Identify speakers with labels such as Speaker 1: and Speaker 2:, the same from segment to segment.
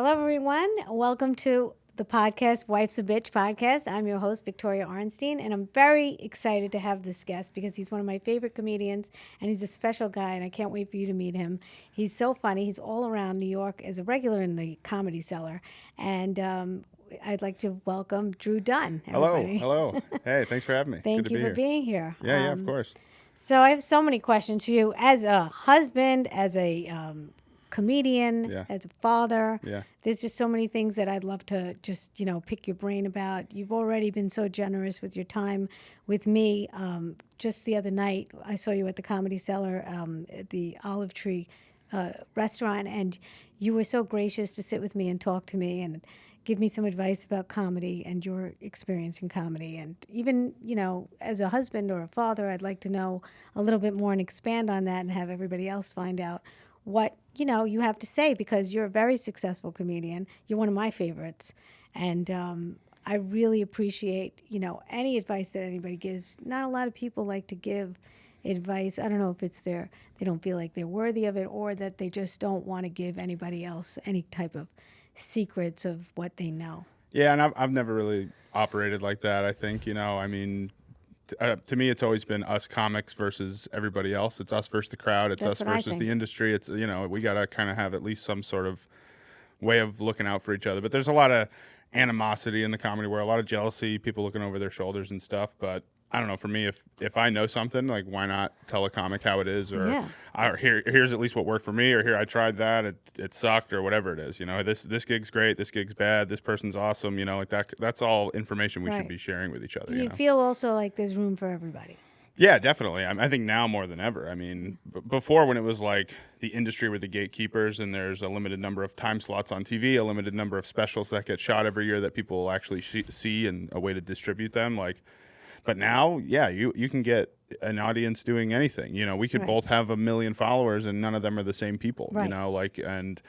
Speaker 1: Hello, everyone. Welcome to the podcast, Wife's a Bitch podcast. I'm your host, Victoria Arnstein, and I'm very excited to have this guest because he's one of my favorite comedians, and he's a special guy, and I can't wait for you to meet him. He's so funny. He's all around New York as a regular in the Comedy Cellar, and I'd like to welcome Drew Dunn, everybody.
Speaker 2: Hello. Hey, thanks for having me.
Speaker 1: Thank
Speaker 2: Good
Speaker 1: you
Speaker 2: to be
Speaker 1: for
Speaker 2: here.
Speaker 1: being here.
Speaker 2: Yeah, of course.
Speaker 1: So I have so many questions for you as a husband, as a comedian, as a father.
Speaker 2: Yeah.
Speaker 1: There's just so many things that I'd love to just, pick your brain about. You've already been so generous with your time with me. Just the other night, I saw you at the Comedy Cellar at the Olive Tree restaurant, and you were so gracious to sit with me and talk to me and give me some advice about comedy and your experience in comedy. And even, as a husband or a father, I'd like to know a little bit more and expand on that and have everybody else find out what, you have to say, because you're a very successful comedian. You're one of my favorites. And I really appreciate, any advice that anybody gives. Not a lot of people like to give advice. I don't know if it's they don't feel like they're worthy of it, or that they just don't want to give anybody else any type of secrets of what they know.
Speaker 2: Yeah, and I've never really operated like that, I think. To me, it's always been us comics versus everybody else. It's us versus the crowd. It's
Speaker 1: That's
Speaker 2: us
Speaker 1: what I
Speaker 2: versus
Speaker 1: think.
Speaker 2: the industry. It's, we got to kind of have at least some sort of way of looking out for each other. But there's a lot of animosity in the comedy world, a lot of jealousy, people looking over their shoulders and stuff. But I don't know, for me, if I know something, like, why not tell a comic how it is, or here's at least what worked for me, or here I tried that, it sucked, or whatever it is. This gig's great, this gig's bad, this person's awesome. Like that's all information we should be sharing with each other.
Speaker 1: You feel also like there's room for everybody.
Speaker 2: Yeah, definitely. I think now more than ever. I mean, before, when it was like the industry were the gatekeepers and there's a limited number of time slots on TV, a limited number of specials that get shot every year that people will actually see, and a way to distribute them, like. But now, you can get an audience doing anything. We could both have 1 million followers and none of them are the same people, and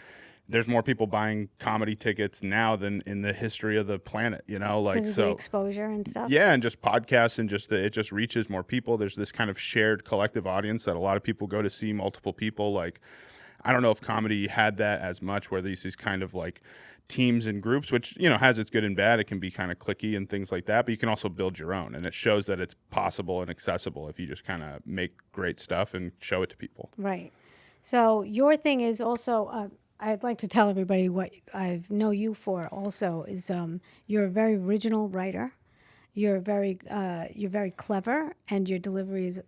Speaker 2: there's more people buying comedy tickets now than in the history of the planet,
Speaker 1: Because of the exposure and stuff.
Speaker 2: Yeah, and just podcasts, and it just reaches more people. There's this kind of shared collective audience that a lot of people go to see multiple people. Like, I don't know if comedy had that as much, where these kind of like teams and groups, which, has its good and bad. It can be kind of cliquey and things like that, but you can also build your own, and it shows that it's possible and accessible if you just kind of make great stuff and show it to people.
Speaker 1: Right. So your thing is also, I'd like to tell everybody what I know you for also is you're a very original writer. You're very clever, and your delivery is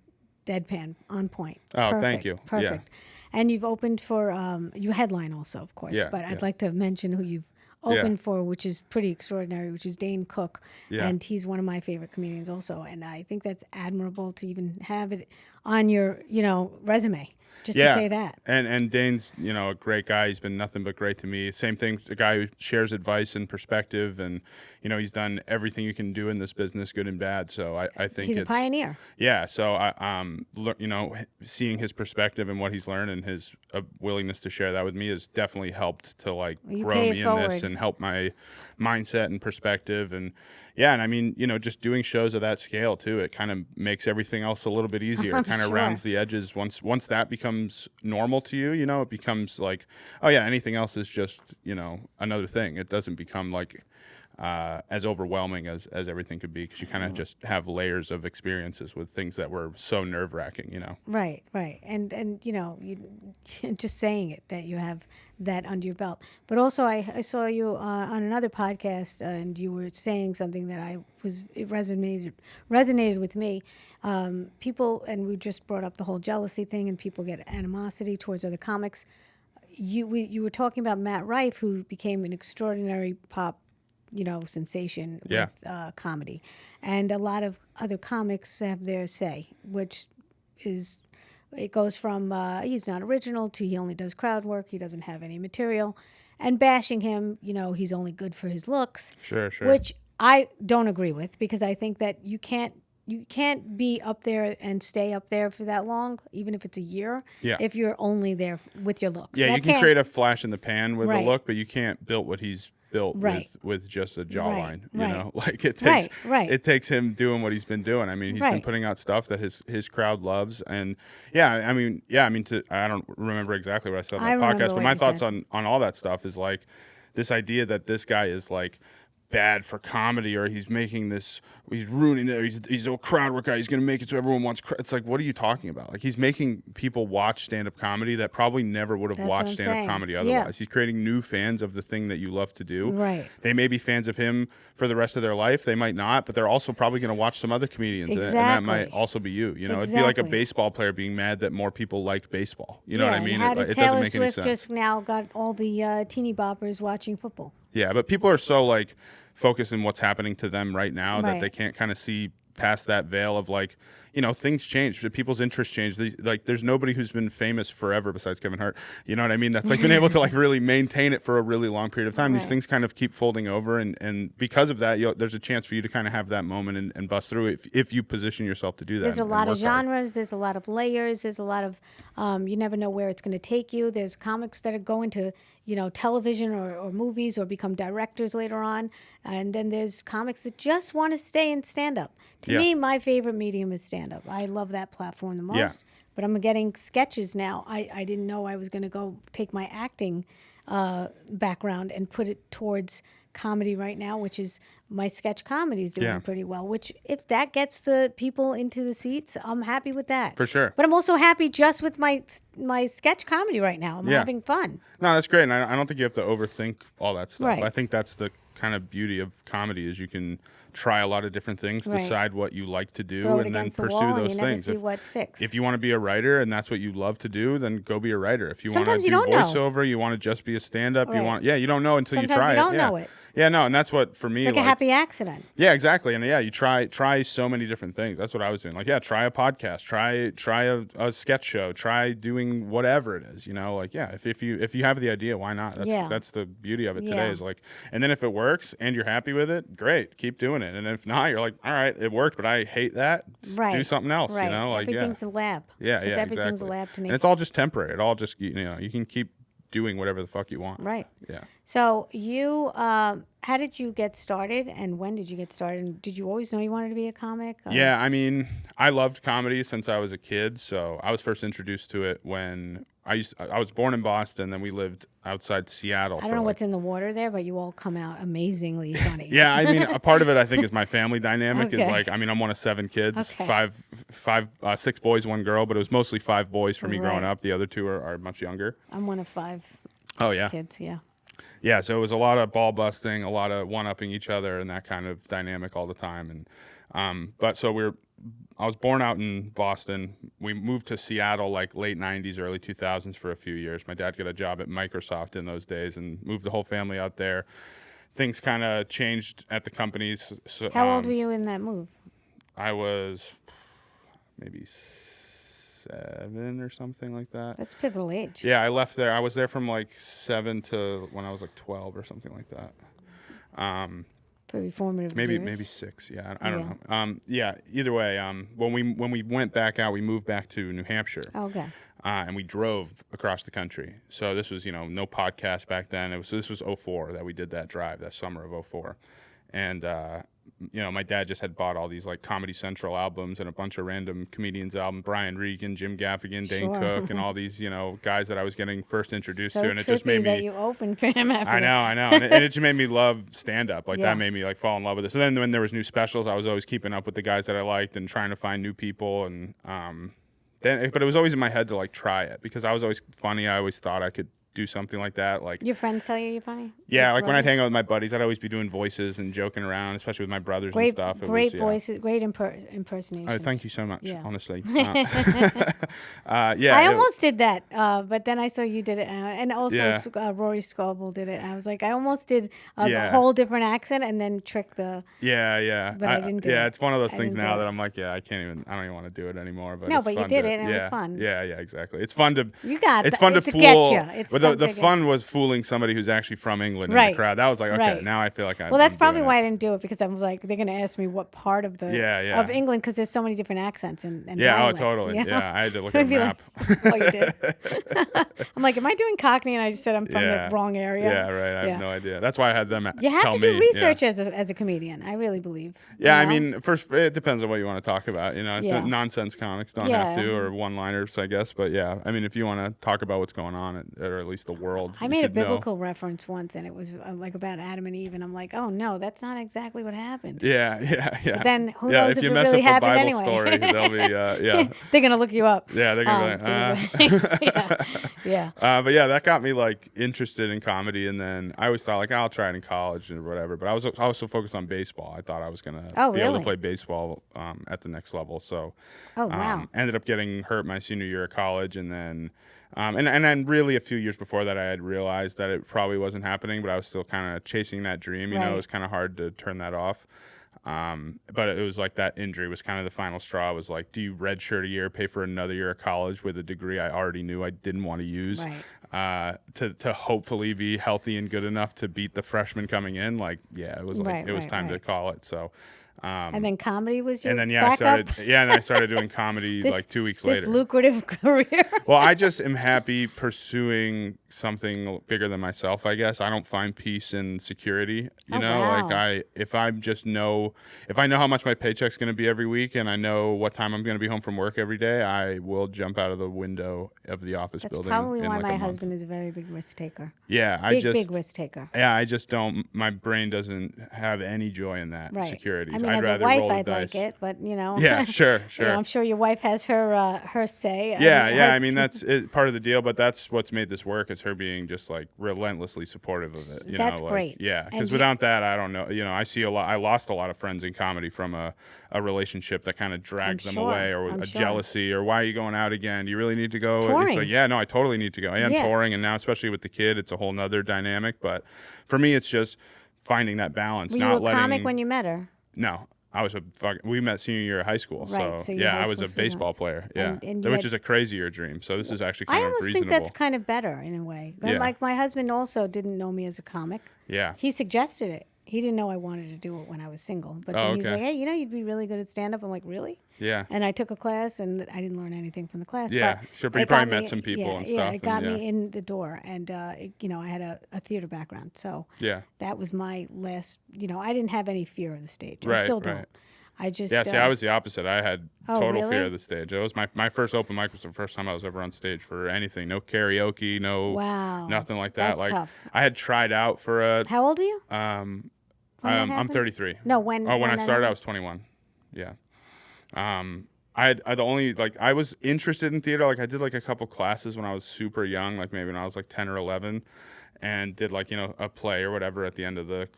Speaker 1: deadpan, on point.
Speaker 2: Oh,
Speaker 1: Perfect.
Speaker 2: thank you.
Speaker 1: Perfect. Yeah. And you've opened for, you headline also, of course, but I'd like to mention who you've opened for, which is pretty extraordinary, which is Dane Cook.
Speaker 2: Yeah.
Speaker 1: And he's one of my favorite comedians also. And I think that's admirable to even have it on your, resume, just to say that.
Speaker 2: And Dane's, a great guy. He's been nothing but great to me. Same thing, a guy who shares advice and perspective, and, he's done everything you can do in this business, good and bad. So I think
Speaker 1: he's a pioneer.
Speaker 2: Yeah. So seeing his perspective and what he's learned, and his willingness to share that with me, has definitely helped to grow me in this and help my mindset and perspective. And I mean, just doing shows of that scale too, it kind of makes everything else a little bit easier. It kind of rounds the edges. Once that becomes normal to you, it becomes like, oh yeah, anything else is just, another thing. It doesn't become like as overwhelming as everything could be, because you kind of just have layers of experiences with things that were so nerve-wracking,
Speaker 1: Right. And you just saying it, that you have that under your belt. But also I saw you on another podcast, and you were saying something that it resonated with me. People, and we just brought up the whole jealousy thing, and people get animosity towards other comics. You were talking about Matt Rife, who became an extraordinary pop sensation with comedy. And a lot of other comics have their say, which is, it goes from he's not original to he only does crowd work, he doesn't have any material, and bashing him, he's only good for his looks.
Speaker 2: Sure.
Speaker 1: Which I don't agree with, because I think that you can't be up there and stay up there for that long, even if it's a year, if you're only there with your looks.
Speaker 2: Yeah, you can create a flash in the pan with a look, but you can't build what he's built with just a jawline. Like it takes him doing what he's been doing. I mean, he's been putting out stuff that his crowd loves, and I mean, I don't remember exactly what I said on the podcast, but my thoughts on all that stuff is like, this idea that this guy is like bad for comedy, or he's ruining it, he's a crowd work guy, he's gonna make it so everyone wants it's like, what are you talking about? Like, he's making people watch stand-up comedy that probably never would have watched stand-up comedy otherwise. He's creating new fans of the thing that you love to do.
Speaker 1: Right.
Speaker 2: They may be fans of him for the rest of their life, they might not, but they're also probably going to watch some other comedians. And that might also be you know. It'd be like a baseball player being mad that more people like baseball, you know what I mean?
Speaker 1: How did
Speaker 2: it
Speaker 1: Taylor
Speaker 2: doesn't make
Speaker 1: Swift
Speaker 2: any sense.
Speaker 1: just now got all the teeny boppers watching football?
Speaker 2: Yeah, but people are so like focused on what's happening to them right now that they can't kind of see past that veil of like, you know, things change. People's interests change. Like, there's nobody who's been famous forever besides Kevin Hart. You know what I mean? That's like been able to like really maintain it for a really long period of time. These things kind of keep folding over, and because of that, there's a chance for you to kind of have that moment and bust through if you position yourself to do that.
Speaker 1: There's a lot of genres. There's a lot of layers. There's a lot of you never know where it's going to take you. There's comics that are going to, you know, television or movies or become directors later on. And then there's comics that just want to stay in stand-up. To me, my favorite medium is stand-up. I love that platform the most. Yeah. But I'm getting sketches now. I didn't know I was going to go take my acting background and put it towards comedy right now, which is my sketch comedy is doing pretty well, which if that gets the people into the seats, I'm happy with that.
Speaker 2: For sure.
Speaker 1: But I'm also happy just with my sketch comedy right now. I'm having fun.
Speaker 2: No, that's great. And I don't think you have to overthink all that stuff.
Speaker 1: Right.
Speaker 2: I think that's the kind of beauty of comedy is you can try a lot of different things, decide what you like to do, and then pursue those things.
Speaker 1: See what sticks.
Speaker 2: If you want to be a writer and that's what you love to do, then go be a writer. If you want to do voiceover, you want to just be a stand-up, you don't know until you try it.
Speaker 1: Sometimes you don't know it.
Speaker 2: Yeah, no, and that's what for me.
Speaker 1: It's like a happy accident.
Speaker 2: Yeah, exactly, and you try so many different things. That's what I was doing. Like, try a podcast, try a sketch show, try doing whatever it is. You know, like if you have the idea, why not? That's the beauty of it today. Is like, and then if it works and you're happy with it, great, keep doing it. And if not, you're like, all right, it worked, but I hate that. Do something else.
Speaker 1: Right.
Speaker 2: You know, like
Speaker 1: everything's a lab. Everything's a lab to me.
Speaker 2: And it's all just temporary. It all just you can keep doing whatever the fuck you want.
Speaker 1: Right.
Speaker 2: Yeah.
Speaker 1: So you, how did you get started, and when did you get started? And did you always know you wanted to be a comic? Or?
Speaker 2: Yeah, I mean, I loved comedy since I was a kid. So I was first introduced to it when I was born in Boston, then we lived outside Seattle.
Speaker 1: I don't know what's in the water there, but you all come out amazingly funny.
Speaker 2: Yeah, I mean, a part of it I think is my family dynamic. Is like, I mean, I'm one of 7 kids, 6 boys, 1 girl, but it was mostly 5 boys for me growing up. The other 2 are much younger.
Speaker 1: I'm one of 5. Kids. Yeah.
Speaker 2: Yeah, so it was a lot of ball busting, a lot of one-upping each other, and that kind of dynamic all the time. And I was born out in Boston. We moved to Seattle like late 90s, early 2000s for a few years. My dad got a job at Microsoft in those days and moved the whole family out there. Things kind of changed at the companies. So,
Speaker 1: how old were you in that move?
Speaker 2: I was maybe 7 or something like that.
Speaker 1: That's pivotal age.
Speaker 2: Yeah, I left there. I was there from like 7 to when I was like 12 or something like that.
Speaker 1: Pretty formative.
Speaker 2: Maybe 6. Yeah, I don't know. Either way, when we went back out, we moved back to New Hampshire.
Speaker 1: Okay.
Speaker 2: And we drove across the country. So this was, no podcast back then. This was 2004 that we did that drive, that summer of 2004. And my dad just had bought all these like Comedy Central albums and a bunch of random comedians albums, Brian Regan, Jim Gaffigan, Dane Cook, and all these, guys that I was getting first introduced to. And it just made me.
Speaker 1: That you opened for him after.
Speaker 2: I know. And it just made me love stand-up. Like that made me like fall in love with this. And then when there was new specials, I was always keeping up with the guys that I liked and trying to find new people. And but it was always in my head to like try it because I was always funny. I always thought I could do something like that. Like
Speaker 1: your friends tell you're funny?
Speaker 2: Yeah, like when I'd hang out with my buddies, I'd always be doing voices and joking around, especially with my brothers and stuff.
Speaker 1: Great voices, great impersonations.
Speaker 2: Oh, thank you so much, honestly.
Speaker 1: I almost did that, but then I saw you did it, and also Rory Scoble did it. I was like, I almost did a whole different accent and then trick the.
Speaker 2: Yeah.
Speaker 1: But I didn't do it.
Speaker 2: Yeah, it's one of those things now that I'm like, I don't even want to do it anymore. But
Speaker 1: no,
Speaker 2: it's
Speaker 1: but
Speaker 2: fun
Speaker 1: you did it, and it was fun.
Speaker 2: Yeah, exactly. It's fun to.
Speaker 1: It's
Speaker 2: fun to
Speaker 1: fool.
Speaker 2: Get you. The fun was fooling somebody who's actually from England in the crowd. That was like, okay, now I feel like I'm.
Speaker 1: Well, that's probably why I didn't do it because I was like, they're going to ask me what part of of England because there's so many different accents and dialects,
Speaker 2: totally.
Speaker 1: You know?
Speaker 2: Yeah, I had to look at a map.
Speaker 1: Oh, you did. I'm like, am I doing Cockney? And I just said I'm from the wrong area.
Speaker 2: Yeah, right. I have no idea. That's why I had them.
Speaker 1: You have to do research as a comedian. I really believe.
Speaker 2: Yeah, I mean, first it depends on what you want to talk about. Nonsense comics don't have to, or one-liners, I guess. But yeah, I mean, if you want to talk about what's going on, or at least least the world
Speaker 1: I made a
Speaker 2: should know.
Speaker 1: biblical reference once, and it was like about Adam and Eve, and I'm like, oh no, that's not exactly what happened.
Speaker 2: Yeah.
Speaker 1: But then who
Speaker 2: Yeah,
Speaker 1: knows
Speaker 2: if
Speaker 1: if
Speaker 2: you
Speaker 1: it
Speaker 2: mess
Speaker 1: really
Speaker 2: up a
Speaker 1: happened
Speaker 2: Bible
Speaker 1: anyway?
Speaker 2: story, they'll be yeah.
Speaker 1: They're gonna look you up.
Speaker 2: Yeah, they're gonna be like,
Speaker 1: yeah.
Speaker 2: but yeah, that got me like interested in comedy, and then I always thought like I'll try it in college or whatever. But I was also focused on baseball. I thought I was gonna be able
Speaker 1: really?
Speaker 2: to play baseball at the next level. So
Speaker 1: wow.
Speaker 2: ended up getting hurt my senior year of college, and then and then really a few years before that, I had realized that it probably wasn't happening, but I was still kind of chasing that dream. You know, it was kind of hard to turn that off. But it was like that injury was kind of the final straw. It was like, do you redshirt a year, pay for another year of college with a degree I already knew I didn't want to use, to hopefully be healthy and good enough to beat the freshman coming in? Like, yeah, it was like it was time to call it. So.
Speaker 1: And then comedy was your
Speaker 2: and then
Speaker 1: backup?
Speaker 2: I started doing comedy like 2 weeks later.
Speaker 1: This lucrative career.
Speaker 2: Well, I just am happy pursuing something bigger than myself, I guess. I don't find peace in security. You know,
Speaker 1: wow.
Speaker 2: like if I know how much my paycheck's going to be every week and I know what time I'm going to be home from work every day, I will jump out of the window of the office building.
Speaker 1: That's probably
Speaker 2: in
Speaker 1: why
Speaker 2: like
Speaker 1: my husband is a very big risk taker.
Speaker 2: Yeah,
Speaker 1: big risk taker.
Speaker 2: Yeah, I just don't. My brain doesn't have any joy in that security.
Speaker 1: I mean,
Speaker 2: I'd
Speaker 1: as
Speaker 2: rather
Speaker 1: a wife,
Speaker 2: roll the
Speaker 1: I'd
Speaker 2: dice.
Speaker 1: like it, but you know.
Speaker 2: Yeah, sure.
Speaker 1: You know, I'm sure your wife has her say.
Speaker 2: Yeah. I mean, that's part of the deal, but that's what's made this work is her being just like relentlessly supportive of it. You
Speaker 1: that's
Speaker 2: know, like,
Speaker 1: great.
Speaker 2: Yeah, because without that, I don't know. You know, I see a lot. I lost a lot of friends in comedy from a relationship that kind of dragged them away, or jealousy, or why are you going out again? Do you really need to go?
Speaker 1: Touring.
Speaker 2: It's like, yeah, no, I totally need to go. I am touring, and now especially with the kid, it's a whole nother dynamic. But for me, it's just finding that balance.
Speaker 1: Were
Speaker 2: not
Speaker 1: you a comic when you met her?
Speaker 2: No. I was we met senior year of high school.
Speaker 1: Right,
Speaker 2: so yeah, I was a baseball player. Yeah. Which is a crazier dream. So this is actually kind of reasonable. I almost think
Speaker 1: that's kind of better in a way.
Speaker 2: Yeah.
Speaker 1: Like my husband also didn't know me as a comic.
Speaker 2: Yeah.
Speaker 1: He suggested it. He didn't know I wanted to do it when I was single. But then he's like, hey, you know, you'd be really good at stand-up. I'm like, really?
Speaker 2: Yeah.
Speaker 1: And I took a class, and I didn't learn anything from the class.
Speaker 2: Yeah,
Speaker 1: but
Speaker 2: sure. But you probably met some people and stuff.
Speaker 1: Yeah, it got me in the door. And, you know, I had a theater background. So that was my last, you know, I didn't have any fear of the stage. I still don't. I just
Speaker 2: see, I was the opposite. I had total fear of the
Speaker 1: really?
Speaker 2: stage. It was my first open mic was the first time I was ever on stage for anything. No karaoke, nothing like that.
Speaker 1: That's
Speaker 2: like
Speaker 1: tough.
Speaker 2: I had tried out for a.
Speaker 1: How old are you?
Speaker 2: I'm 33.
Speaker 1: No, when
Speaker 2: I started, I was 21. Yeah. I was interested in theater. Like I did like a couple classes when I was super young, like maybe when I was like 10 or 11, and did like, you know, a play or whatever at the end of the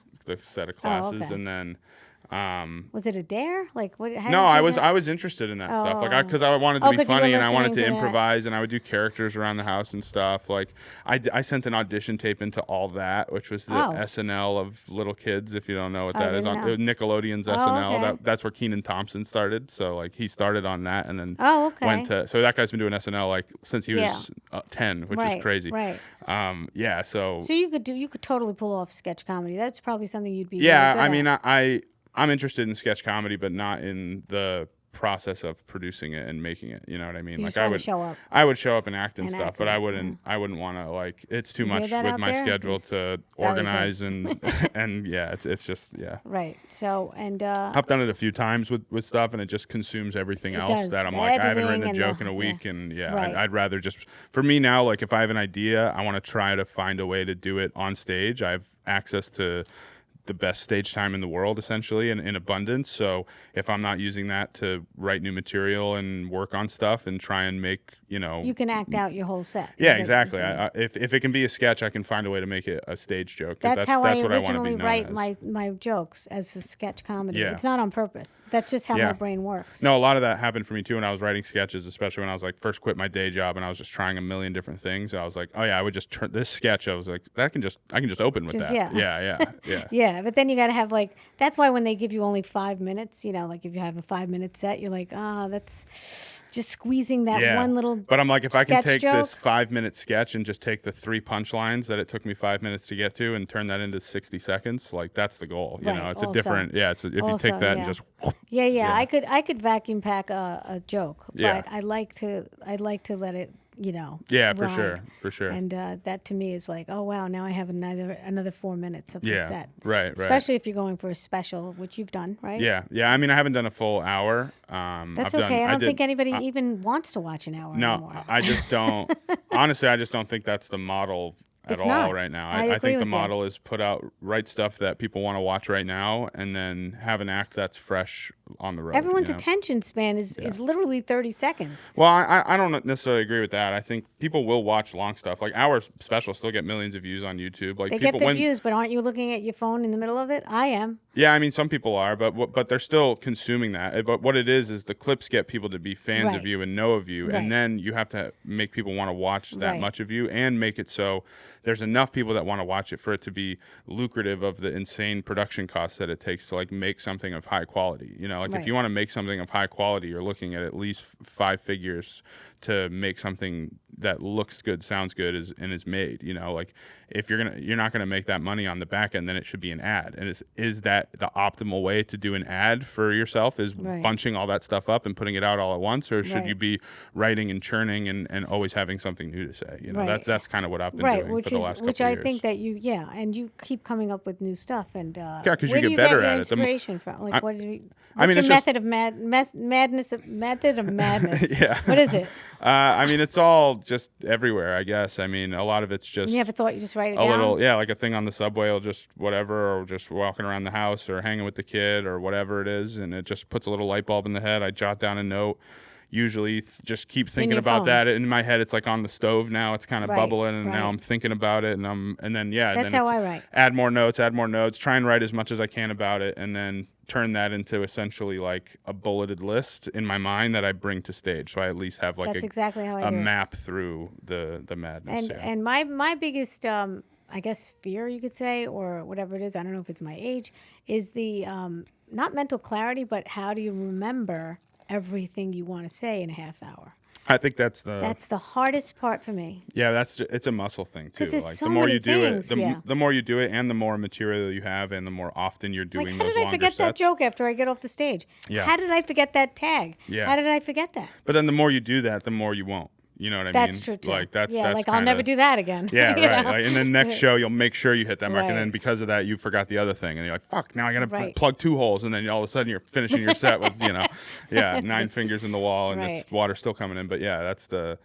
Speaker 2: set of classes, and then.
Speaker 1: Was it a dare? Like what?
Speaker 2: I was interested in that stuff. Like because I wanted to be funny and I wanted to improvise and I would do characters around the house and stuff. Like I sent an audition tape into All That, which was the SNL of little kids. If you don't know what that is, on Nickelodeon's SNL.
Speaker 1: Okay.
Speaker 2: That's where Kenan Thompson started. So like he started on that and then went to. So that guy's been doing SNL like since he was 10, which is crazy.
Speaker 1: Right.
Speaker 2: So
Speaker 1: you could totally pull off sketch comedy. That's probably something you'd be.
Speaker 2: Yeah,
Speaker 1: really good
Speaker 2: I
Speaker 1: at.
Speaker 2: mean I'm interested in sketch comedy, but not in the process of producing it and making it. You know what I mean?
Speaker 1: You
Speaker 2: like
Speaker 1: just wanna show up.
Speaker 2: I would show up and act and stuff,
Speaker 1: act
Speaker 2: but I wouldn't want to like. It's too much
Speaker 1: that
Speaker 2: with
Speaker 1: out
Speaker 2: my
Speaker 1: there?
Speaker 2: schedule
Speaker 1: It's
Speaker 2: to
Speaker 1: very
Speaker 2: organize and it's just
Speaker 1: Right. So and
Speaker 2: I've done it a few times with stuff, and it just consumes everything else.
Speaker 1: Does.
Speaker 2: That I'm
Speaker 1: The
Speaker 2: like I haven't
Speaker 1: editing
Speaker 2: written a
Speaker 1: and
Speaker 2: joke
Speaker 1: the-
Speaker 2: in a week, and
Speaker 1: Right.
Speaker 2: I'd rather just for me now. Like if I have an idea, I want to try to find a way to do it on stage. I have access to the best stage time in the world, essentially, in abundance. So if I'm not using that to write new material and work on stuff and try and make, you know,
Speaker 1: you can act out your whole set.
Speaker 2: Yeah, exactly. If it can be a sketch, I can find a way to make it a stage joke.
Speaker 1: That's how
Speaker 2: that's
Speaker 1: I
Speaker 2: what
Speaker 1: originally
Speaker 2: I
Speaker 1: write
Speaker 2: as.
Speaker 1: my jokes as a sketch comedy.
Speaker 2: Yeah.
Speaker 1: It's not on purpose. That's just how my brain works.
Speaker 2: No, a lot of that happened for me too when I was writing sketches, especially when I was like first quit my day job and I was just trying a million different things. I was like, oh yeah, I would just turn this sketch. I was like, I can just open with that. Yeah.
Speaker 1: Yeah, but then you got to have like that's why when they give you only 5 minutes, you know, like if you have a 5-minute set, you're like, that's just squeezing that one little.
Speaker 2: But I'm like, if I can take
Speaker 1: joke.
Speaker 2: this 5-minute sketch and just take the 3 punchlines that it took me 5 minutes to get to and turn that into 60 seconds, like that's the goal. You know, it's a different. Yeah, it's if you take that and just.
Speaker 1: Yeah. I could vacuum pack a joke, but I like to let it
Speaker 2: Yeah, for
Speaker 1: ride.
Speaker 2: sure, for sure.
Speaker 1: And that to me is like, oh wow, now I have another 4 minutes of the set.
Speaker 2: Right.
Speaker 1: Especially if you're going for a special, which you've done, right?
Speaker 2: Yeah. I mean, I haven't done a full hour.
Speaker 1: That's okay. I don't think anybody even wants to watch an hour anymore.
Speaker 2: No, I just don't. Honestly, I just don't think that's the model at all
Speaker 1: not.
Speaker 2: right now.
Speaker 1: I
Speaker 2: I think the
Speaker 1: with
Speaker 2: model is write stuff that people want to watch right now, and then have an act that's fresh on the road.
Speaker 1: Everyone's attention span is literally 30 seconds.
Speaker 2: Well, I don't necessarily agree with that. I think people will watch long stuff. Like our specials still get millions of views on YouTube. Like
Speaker 1: They get the views, but aren't you looking at your phone in the middle of it? I am.
Speaker 2: Yeah, I mean, some people are, but they're still consuming that. But what it is the clips get people to be fans of you and know of you, and then you have to make people want to watch that much of you, and make it so there's enough people that want to watch it for it to be lucrative of the insane production costs that it takes to like make something of high quality. Like if you want to make something of high quality, you're looking at least 5 figures to make something that looks good, sounds good, and is made. Like if you're not gonna make that money on the back end, then it should be an ad. And is that the optimal way to do an ad for yourself? Is bunching all that stuff up and putting it out all at once, or should you be writing and churning and always having something new to say? That's kind of what I've been doing for the last couple of years.
Speaker 1: Which I think that and you keep coming up with new stuff. And
Speaker 2: because you get better at it.
Speaker 1: Inspiration from like what's your method of madness? Method of madness.
Speaker 2: Yeah.
Speaker 1: What is it?
Speaker 2: I mean, it's all just everywhere, I guess. I mean, a lot of it's just...
Speaker 1: You ever thought you just write it
Speaker 2: down?
Speaker 1: A
Speaker 2: little, yeah, like a thing on the subway or just whatever, or just walking around the house or hanging with the kid or whatever it is, and it just puts a little light bulb in the head. I jot down a note. Usually just keep thinking about that. In my head, it's like on the stove now. It's kind of bubbling, and now I'm thinking about it, and then
Speaker 1: That's how I write.
Speaker 2: Add more notes, try and write as much as I can about it, and then turn that into essentially like a bulleted list in my mind that I bring to stage. So I at least have like
Speaker 1: exactly how I
Speaker 2: a map through the madness.
Speaker 1: And my biggest I guess fear, you could say, or whatever it is, I don't know if it's my age, is the not mental clarity, but how do you remember everything you want to say in a half hour?
Speaker 2: I think that's
Speaker 1: the hardest part for me.
Speaker 2: Yeah, it's a muscle thing too.
Speaker 1: Like
Speaker 2: the more you do it, the more you do it, and the more material you have, and the more often you're doing those longer sets. How did I forget
Speaker 1: that joke after I get off the stage?
Speaker 2: Yeah.
Speaker 1: How did I forget that tag?
Speaker 2: Yeah.
Speaker 1: How did I forget that?
Speaker 2: But then the more you do that, the more you won't. You know what I mean?
Speaker 1: That's true too.
Speaker 2: Like that's
Speaker 1: I'll never do that again.
Speaker 2: Yeah, right. Like, and then next show you'll make sure you hit that mark, and then because of that you forgot the other thing, and you're like, "Fuck! Now I gotta plug 2 holes," and then all of a sudden you're finishing your set with 9 fingers in the wall, and it's water still coming in. But yeah, that's the.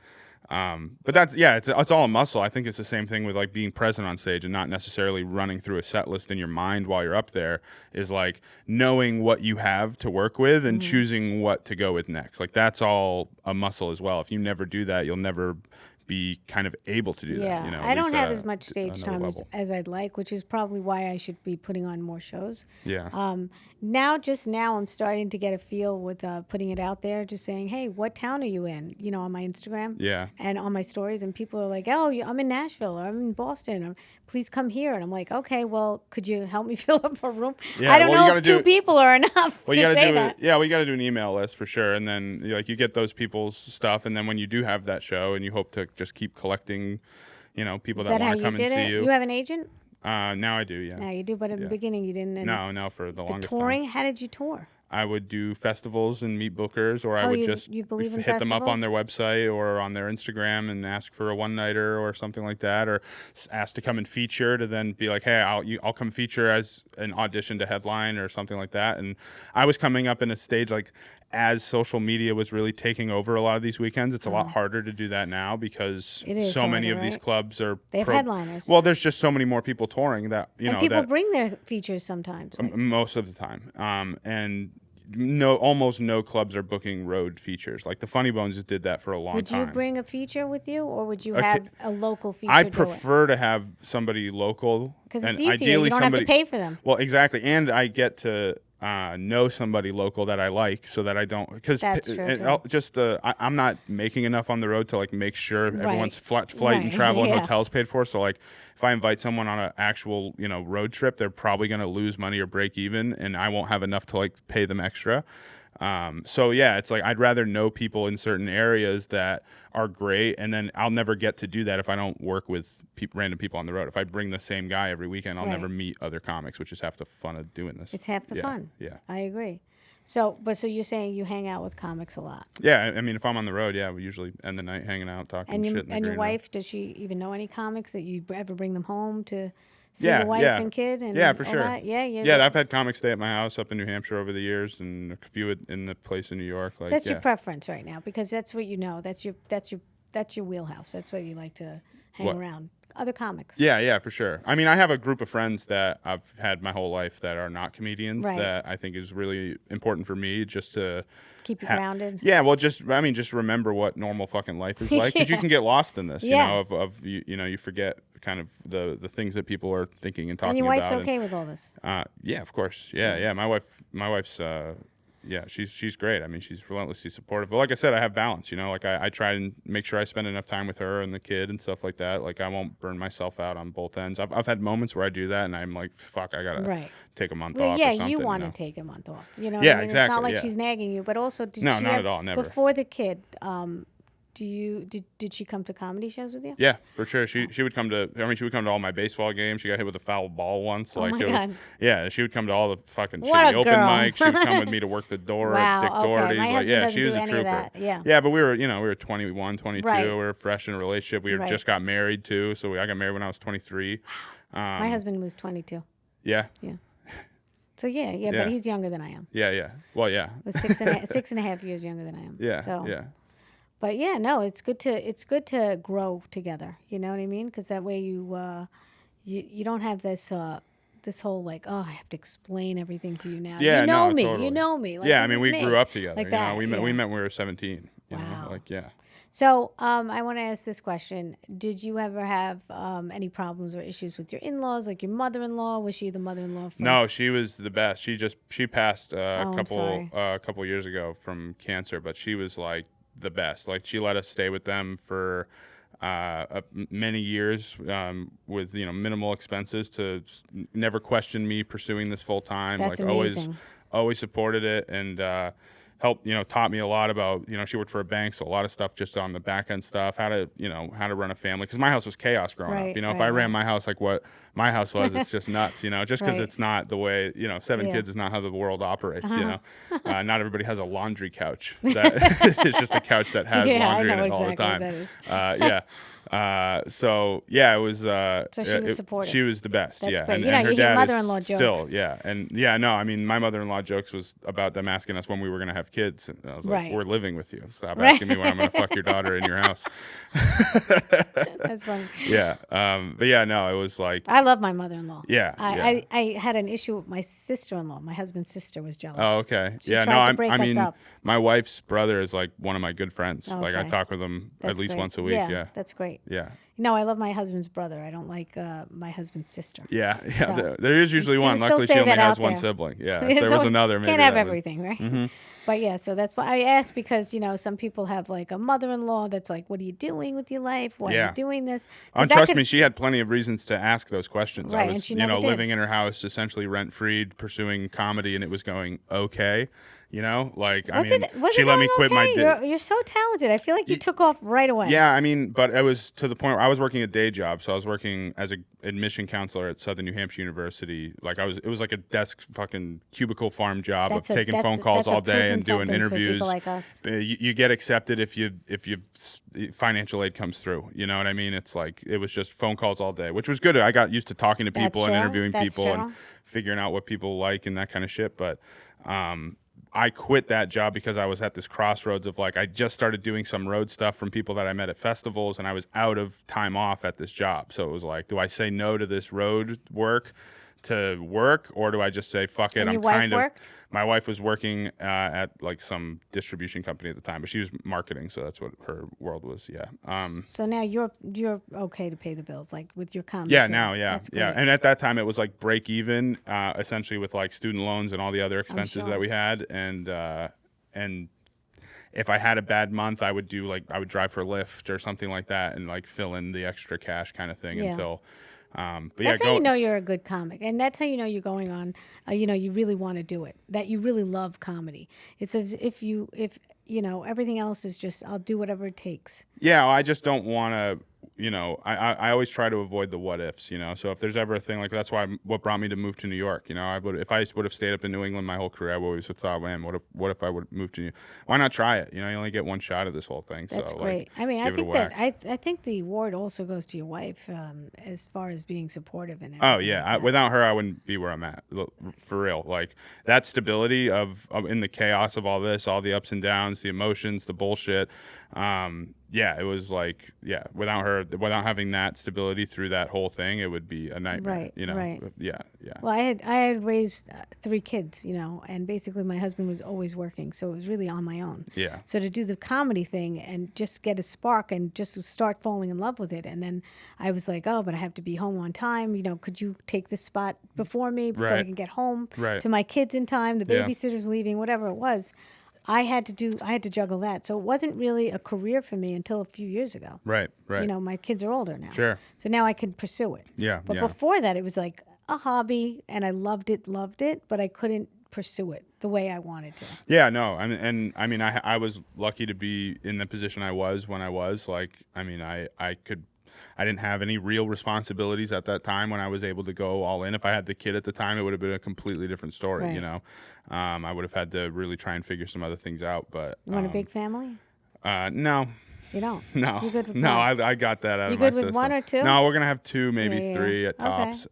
Speaker 2: But it's all a muscle. I think it's the same thing with like being present on stage and not necessarily running through a set list in your mind while you're up there. Is like knowing what you have to work with and choosing what to go with next. Like that's all a muscle as well. If you never do that, you'll never be kind of able to do that.
Speaker 1: I don't have as much stage time as I'd like, which is probably why I should be putting on more shows.
Speaker 2: Yeah.
Speaker 1: Now I'm starting to get a feel with putting it out there, just saying, hey, what town are you in? On my Instagram.
Speaker 2: Yeah.
Speaker 1: And on my stories, and people are like, oh, I'm in Nashville, or I'm in Boston, or please come here. And I'm like, okay, well, could you help me fill up a room?
Speaker 2: Yeah,
Speaker 1: I don't know if 2 people are enough to say that.
Speaker 2: We got to do an email list for sure. And then you get those people's stuff. And then when you do have that show and you hope to just keep collecting, people that want to come and see you.
Speaker 1: You have an agent?
Speaker 2: Now I do, yeah.
Speaker 1: Now you do, but in the beginning you didn't.
Speaker 2: No, for the longest
Speaker 1: touring,
Speaker 2: time.
Speaker 1: How did you tour?
Speaker 2: I would do festivals and meet bookers, or I would just
Speaker 1: hit
Speaker 2: them up on their website or on their Instagram and ask for a one-nighter or something like that, or ask to come and feature, to then be like, hey, I'll come feature as an audition to headline or something like that. And I was coming up in a stage like, as social media was really taking over a lot of these weekends, it's a lot harder to do that now because so many of these clubs are...
Speaker 1: They have headliners.
Speaker 2: Well, there's just so many more people touring that,
Speaker 1: and people bring their features sometimes.
Speaker 2: Most of the time. And almost no clubs are booking road features. Like the Funny Bones did that for a long time.
Speaker 1: Would you bring a feature with you, or would you have a local feature?
Speaker 2: I prefer to have somebody local.
Speaker 1: Because it's easier. Ideally, you don't have to pay for them.
Speaker 2: Well, exactly. And I get to... know somebody local that I like, so that I don't, because I'm not making enough on the road to like make sure everyone's flight and travel and hotels paid for. So like if I invite someone on an actual road trip, they're probably going to lose money or break even, and I won't have enough to like pay them extra. So yeah, it's like I'd rather know people in certain areas that are great, and then I'll never get to do that if I don't work with random people on the road. If I bring the same guy every weekend, I'll never meet other comics, which is half the fun of doing this.
Speaker 1: It's half the fun.
Speaker 2: Yeah,
Speaker 1: I agree. So you're saying you hang out with comics a lot.
Speaker 2: Yeah, I mean, if I'm on the road, yeah, we usually end the night hanging out, talking shit.
Speaker 1: And your wife, does she even know any comics that you ever bring them home to see
Speaker 2: Yeah,
Speaker 1: the wife
Speaker 2: yeah.
Speaker 1: and kid? And
Speaker 2: Yeah, for
Speaker 1: all
Speaker 2: sure.
Speaker 1: that? Yeah,
Speaker 2: Yeah, I've had comics stay at my house up in New Hampshire over the years, and a few in the place in New York. Like,
Speaker 1: so that's
Speaker 2: yeah.
Speaker 1: your preference right now, because that's what you know. That's your wheelhouse. That's what you like to hang around. Other comics.
Speaker 2: Yeah, for sure. I mean, I have a group of friends that I've had my whole life that are not comedians that I think is really important for me just to
Speaker 1: keep you grounded.
Speaker 2: Yeah, well, just remember what normal fucking life is like, because you can get lost in this. You know, you forget kind of the things that people are thinking and talking about.
Speaker 1: And your wife's okay with all this?
Speaker 2: Yeah, of course. Yeah. My wife's. Yeah, she's great. I mean, she's relentlessly supportive. But like I said, I have balance. You know, like I try and make sure I spend enough time with her and the kid and stuff like that. Like I won't burn myself out on both ends. I've had moments where I do that, and I'm like, fuck, I gotta take a month off.
Speaker 1: Yeah,
Speaker 2: or something,
Speaker 1: you want to take a month off. You know,
Speaker 2: yeah,
Speaker 1: what I mean?
Speaker 2: exactly.
Speaker 1: It's not like she's nagging you, but also
Speaker 2: not at all. Never.
Speaker 1: Before the kid, did she come to comedy shows with you?
Speaker 2: Yeah, for sure. She would come to. I mean, she would come to all my baseball games. She got hit with a foul ball once.
Speaker 1: Oh my God.
Speaker 2: Yeah, she would come to all the fucking
Speaker 1: What
Speaker 2: shitty
Speaker 1: a
Speaker 2: open
Speaker 1: girl.
Speaker 2: mics. She would come with me to work the door at Dick Doherty's.
Speaker 1: My husband doesn't
Speaker 2: she was
Speaker 1: do
Speaker 2: a
Speaker 1: any
Speaker 2: trooper.
Speaker 1: of that. Yeah.
Speaker 2: Yeah, but we were 21, 22.
Speaker 1: Right.
Speaker 2: We were fresh in a relationship. We just got married too. So I got married when I was 23.
Speaker 1: My husband was 22.
Speaker 2: Yeah.
Speaker 1: Yeah. So yeah, but he's younger than I am.
Speaker 2: Yeah. Well, yeah.
Speaker 1: It was 6.5 years younger than I am.
Speaker 2: Yeah.
Speaker 1: So.
Speaker 2: Yeah.
Speaker 1: But yeah, no, it's good to grow together. You know what I mean? Because that way you don't have this whole like, oh, I have to explain everything to you now.
Speaker 2: Yeah,
Speaker 1: you know me.
Speaker 2: Totally.
Speaker 1: You know me. Like,
Speaker 2: yeah, I mean, we grew up together.
Speaker 1: Like
Speaker 2: that. We met
Speaker 1: yeah.
Speaker 2: when we were 17. You
Speaker 1: wow.
Speaker 2: know? Like yeah.
Speaker 1: So I want to ask this question: did you ever have any problems or issues with your in-laws? Like your mother-in-law, was she the mother-in-law?
Speaker 2: No, she was the best. She passed a couple years ago from cancer, but she was like the best. Like she let us stay with them for many years with minimal expenses, to never question me pursuing this full time.
Speaker 1: That's
Speaker 2: like
Speaker 1: amazing.
Speaker 2: always supported it, and helped taught me a lot about she worked for a bank, so a lot of stuff just on the back end stuff, how to run a family, because my house was chaos growing up. If I ran my house like what my house was, it's just nuts. Just because it's not the way 7 kids is not how the world operates. Not everybody has a laundry couch. It's just a couch that has laundry in it all the time. So yeah, it was. So
Speaker 1: she was supportive.
Speaker 2: She was the best.
Speaker 1: That's
Speaker 2: yeah,
Speaker 1: great.
Speaker 2: and her
Speaker 1: you hear
Speaker 2: dad
Speaker 1: mother-in-law
Speaker 2: is
Speaker 1: jokes.
Speaker 2: still and no, I mean my mother-in-law jokes was about them asking us when we were gonna have kids, and I was like, we're living with you. Stop asking me when I'm gonna fuck your daughter in your house.
Speaker 1: That's funny.
Speaker 2: Yeah, but yeah, no, it was like
Speaker 1: I love my mother-in-law.
Speaker 2: Yeah,
Speaker 1: I had an issue with my sister-in-law. My husband's sister was jealous.
Speaker 2: Oh, okay.
Speaker 1: She tried to break us up.
Speaker 2: My wife's brother is like one of my good friends.
Speaker 1: Okay.
Speaker 2: Like I talk with him at least once a week. Yeah,
Speaker 1: that's great.
Speaker 2: Yeah.
Speaker 1: No, I love my husband's brother. I don't like my husband's sister.
Speaker 2: Yeah.
Speaker 1: So,
Speaker 2: there is usually one. Luckily, she only has one sibling. Yeah, if there was another, maybe
Speaker 1: can't have everything, right? Mm-hmm. But yeah, so that's why I asked, because some people have like a mother-in-law that's like, "What are you doing with your life? Why are you doing this?"
Speaker 2: And trust me, she had plenty of reasons to ask those questions.
Speaker 1: Right,
Speaker 2: I was,
Speaker 1: and she never did.
Speaker 2: living in her house, essentially rent-free, pursuing comedy, and it was going okay. She let me quit my day.
Speaker 1: You're so talented. I feel like you took off right away.
Speaker 2: Yeah, I mean, but it was to the point where I was working a day job. So I was working as an admission counselor at Southern New Hampshire University. It was like a desk fucking cubicle farm job of taking phone calls all day and doing interviews.
Speaker 1: For people like us.
Speaker 2: You get accepted if you financial aid comes through. You know what I mean? It's like it was just phone calls all day, which was good. I got used to talking to people and interviewing people and figuring out what people like and that kind of shit. But I quit that job because I was at this crossroads of like, I just started doing some road stuff from people that I met at festivals, and I was out of time off at this job. So it was like, do I say no to this road work to work, or do I just say, fuck it? My wife was working at like some distribution company at the time, but she was marketing. So that's what her world was. Yeah.
Speaker 1: So now you're okay to pay the bills, like with your comedy.
Speaker 2: Yeah. Now. Yeah. Yeah. And at that time it was like break even, essentially, with like student loans and all the other expenses that we had. And if I had a bad month, I would drive for Lyft or something like that and like fill in the extra cash kind of thing until. But
Speaker 1: that's how you know you're a good comic, and that's how you know you're going on. You really want to do it. That you really love comedy. It's as if everything else is just, I'll do whatever it takes.
Speaker 2: Yeah, well, I just don't want to. I always try to avoid the what ifs, So if there's ever a thing like that's why what brought me to move to New York, if I would have stayed up in New England my whole career, I always thought, man, what if I would move to New York? Why not try it? You only get one shot at this whole thing.
Speaker 1: That's
Speaker 2: so
Speaker 1: great.
Speaker 2: Like,
Speaker 1: I mean, I
Speaker 2: give it a
Speaker 1: think
Speaker 2: whack.
Speaker 1: I think the award also goes to your wife as far as being supportive and everything.
Speaker 2: Oh yeah,
Speaker 1: like that.
Speaker 2: without her, I wouldn't be where I'm at. For real, like that stability of in the chaos of all this, all the ups and downs, the emotions, the bullshit. It was like, without her, without having that stability through that whole thing, it would be a nightmare.
Speaker 1: Right, right.
Speaker 2: Yeah.
Speaker 1: Well, I had raised 3 kids, and basically my husband was always working, so it was really on my own.
Speaker 2: Yeah.
Speaker 1: So to do the comedy thing and just get a spark and just start falling in love with it, and then I was like, oh, but I have to be home on time. Could you take this spot before me so I
Speaker 2: Right.
Speaker 1: can get home
Speaker 2: Right.
Speaker 1: to my kids in time? The
Speaker 2: Yeah.
Speaker 1: babysitter's leaving, whatever it was. I had to juggle that. So it wasn't really a career for me until a few years ago.
Speaker 2: Right.
Speaker 1: My kids are older now.
Speaker 2: Sure.
Speaker 1: So now I can pursue it.
Speaker 2: Yeah,
Speaker 1: But
Speaker 2: yeah.
Speaker 1: before that, it was like a hobby, and I loved it, but I couldn't pursue it the way I wanted to.
Speaker 2: Yeah, no, I was lucky to be in the position I was when I was. Like, I didn't have any real responsibilities at that time when I was able to go all in. If I had the kid at the time, it would have been a completely different story,
Speaker 1: Right.
Speaker 2: I would have had to really try and figure some other things out. But
Speaker 1: You want a big family?
Speaker 2: no,
Speaker 1: You don't?
Speaker 2: no,
Speaker 1: You good with
Speaker 2: no,
Speaker 1: one?
Speaker 2: I got that out
Speaker 1: You
Speaker 2: of my
Speaker 1: good with
Speaker 2: system.
Speaker 1: one or two?
Speaker 2: No, we're gonna have 2, maybe
Speaker 1: Yeah.
Speaker 2: 3 at
Speaker 1: Okay.
Speaker 2: tops.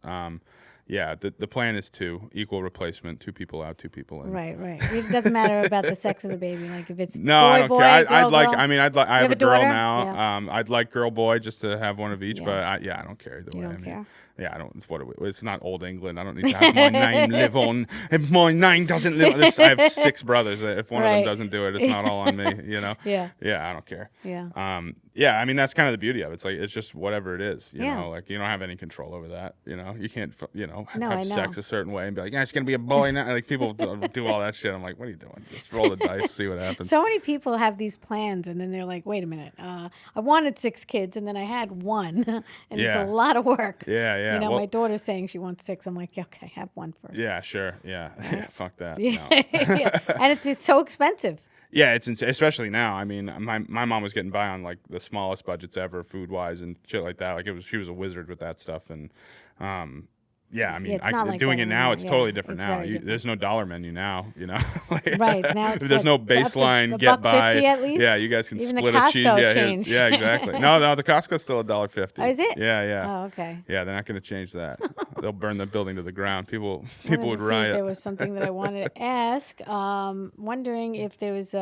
Speaker 2: The plan is 2, equal replacement, 2 people out, 2 people in.
Speaker 1: Right. It doesn't matter about the sex of the baby. Like if it's
Speaker 2: No,
Speaker 1: boy,
Speaker 2: I don't
Speaker 1: boy,
Speaker 2: care.
Speaker 1: girl,
Speaker 2: I'd like.
Speaker 1: girl.
Speaker 2: I mean, I
Speaker 1: have
Speaker 2: have
Speaker 1: a
Speaker 2: a girl
Speaker 1: daughter?
Speaker 2: now.
Speaker 1: Yeah.
Speaker 2: I'd like girl, boy, just to have one of each.
Speaker 1: Yeah.
Speaker 2: But I don't care either
Speaker 1: You
Speaker 2: way.
Speaker 1: don't care?
Speaker 2: Yeah, I don't. It's not old England. I don't need to have my name live on. If my name doesn't live, I have 6 brothers. If one of them
Speaker 1: Right.
Speaker 2: doesn't do it, it's not all on me.
Speaker 1: Yeah.
Speaker 2: Yeah, I don't care.
Speaker 1: Yeah.
Speaker 2: I mean, that's kind of the beauty of it. It's like it's just whatever it is. You
Speaker 1: Yeah.
Speaker 2: know, like you don't have any control over that. You can't.
Speaker 1: No, I
Speaker 2: have
Speaker 1: know.
Speaker 2: sex a certain way and be like, yeah, it's gonna be a boy now. Like people do all that shit. I'm like, what are you doing? Just roll the dice, see what happens.
Speaker 1: So many people have these plans, and then they're like, "Wait a minute, I wanted 6 kids, and then I had 1, and
Speaker 2: Yeah.
Speaker 1: it's a lot of work."
Speaker 2: Yeah.
Speaker 1: My daughter's saying she wants 6. I'm like, okay, have 1 first.
Speaker 2: Yeah, sure. Yeah. Yeah, fuck that.
Speaker 1: Yeah.
Speaker 2: No.
Speaker 1: Yeah. And it's just so expensive.
Speaker 2: Yeah, it's especially now. I mean, my mom was getting by on like the smallest budgets ever, food wise and shit like that. Like she was a wizard with that stuff, and yeah, I mean,
Speaker 1: it's not like
Speaker 2: doing
Speaker 1: that
Speaker 2: it now,
Speaker 1: anymore.
Speaker 2: it's
Speaker 1: Yeah,
Speaker 2: totally different
Speaker 1: it's
Speaker 2: now.
Speaker 1: very different.
Speaker 2: There's no dollar menu now, Like,
Speaker 1: Right. Now it's
Speaker 2: there's no
Speaker 1: up to
Speaker 2: baseline get
Speaker 1: $1.50
Speaker 2: by.
Speaker 1: at least?
Speaker 2: Yeah, you guys can
Speaker 1: Even the
Speaker 2: split a cheese.
Speaker 1: Costco
Speaker 2: Yeah,
Speaker 1: changed.
Speaker 2: yeah, exactly. No, the Costco's still $1.50.
Speaker 1: Oh, is it?
Speaker 2: Yeah.
Speaker 1: Oh, okay.
Speaker 2: Yeah, they're not going to change that. They'll burn the building to the ground. People
Speaker 1: Wanted
Speaker 2: would
Speaker 1: to see if
Speaker 2: riot.
Speaker 1: there was something that I wanted to ask. Wondering if there was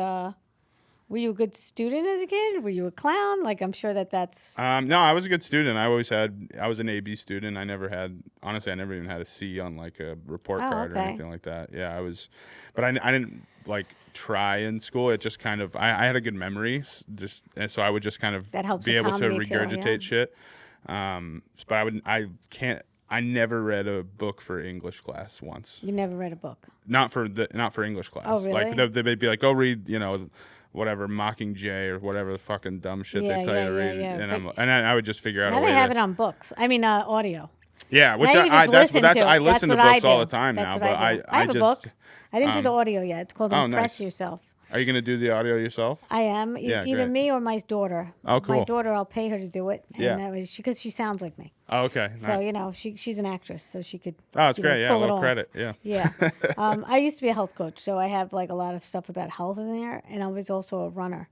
Speaker 1: were you a good student as a kid? Were you a clown? Like, I'm sure that's...
Speaker 2: No, I was a good student. I was an AB student. Honestly, I never even had a C on like a report card or
Speaker 1: okay.
Speaker 2: anything like that. Yeah, I was, but I didn't like try in school. It just kind of, I had a good memory, and so I would just kind of
Speaker 1: That helps
Speaker 2: be
Speaker 1: with
Speaker 2: able to
Speaker 1: comedy too,
Speaker 2: regurgitate
Speaker 1: yeah.
Speaker 2: shit. But I never read a book for English class once.
Speaker 1: You never read a book?
Speaker 2: Not for English class.
Speaker 1: Oh, really?
Speaker 2: Like they'd be like, go read, whatever Mockingjay or whatever the fucking dumb shit
Speaker 1: Yeah,
Speaker 2: they tell you to
Speaker 1: yeah,
Speaker 2: read,
Speaker 1: yeah.
Speaker 2: and I would just figure out
Speaker 1: Now
Speaker 2: a way
Speaker 1: they have
Speaker 2: to,
Speaker 1: it on books. I mean, audio.
Speaker 2: yeah, which
Speaker 1: Now you just listen to it.
Speaker 2: I listen to
Speaker 1: That's what
Speaker 2: books
Speaker 1: I
Speaker 2: all
Speaker 1: do.
Speaker 2: the time
Speaker 1: That's
Speaker 2: now,
Speaker 1: what
Speaker 2: but
Speaker 1: I do. I have a
Speaker 2: just
Speaker 1: book. I didn't do the audio yet. It's called
Speaker 2: oh,
Speaker 1: Impress
Speaker 2: nice.
Speaker 1: Yourself.
Speaker 2: Are you gonna do the audio yourself?
Speaker 1: I am.
Speaker 2: Yeah,
Speaker 1: Either
Speaker 2: great.
Speaker 1: me or my daughter.
Speaker 2: Oh,
Speaker 1: My
Speaker 2: cool.
Speaker 1: daughter, I'll pay her to do it. And
Speaker 2: Yeah.
Speaker 1: that was because she sounds like me.
Speaker 2: Oh, okay.
Speaker 1: So,
Speaker 2: Nice.
Speaker 1: she's an actress, so she could.
Speaker 2: Oh, it's great. Yeah, a
Speaker 1: pull it
Speaker 2: little
Speaker 1: off.
Speaker 2: credit. Yeah.
Speaker 1: Yeah. I used to be a health coach, so I have like a lot of stuff about health in there. And I was also a runner,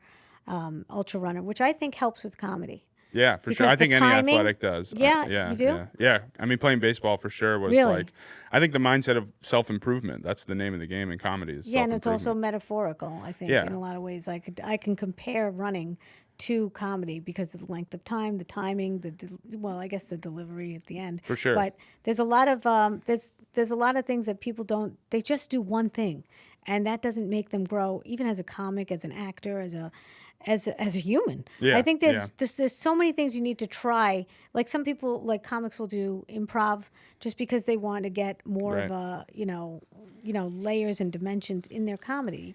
Speaker 1: ultra runner, which I think helps with comedy.
Speaker 2: Yeah, for sure.
Speaker 1: Because
Speaker 2: I think
Speaker 1: the
Speaker 2: any
Speaker 1: timing-
Speaker 2: athletic does.
Speaker 1: Yeah,
Speaker 2: Yeah,
Speaker 1: you do?
Speaker 2: Yeah. Yeah. I mean, playing baseball for sure was
Speaker 1: Really?
Speaker 2: like, I think the mindset of self-improvement. That's the name of the game in comedy. Is
Speaker 1: Yeah, and it's also
Speaker 2: self-improvement.
Speaker 1: metaphorical, I think,
Speaker 2: Yeah.
Speaker 1: in a lot of ways. I can compare running to comedy because of the length of time, the timing, I guess the delivery at the end.
Speaker 2: For sure.
Speaker 1: But there's a lot of there's a lot of things that people don't. They just do one thing, and that doesn't make them grow. Even as a comic, as an actor, as a human.
Speaker 2: Yeah,
Speaker 1: I think
Speaker 2: yeah.
Speaker 1: there's so many things you need to try. Like some people, like comics, will do improv just because they want to get more of
Speaker 2: Right.
Speaker 1: a layers and dimensions in their comedy. You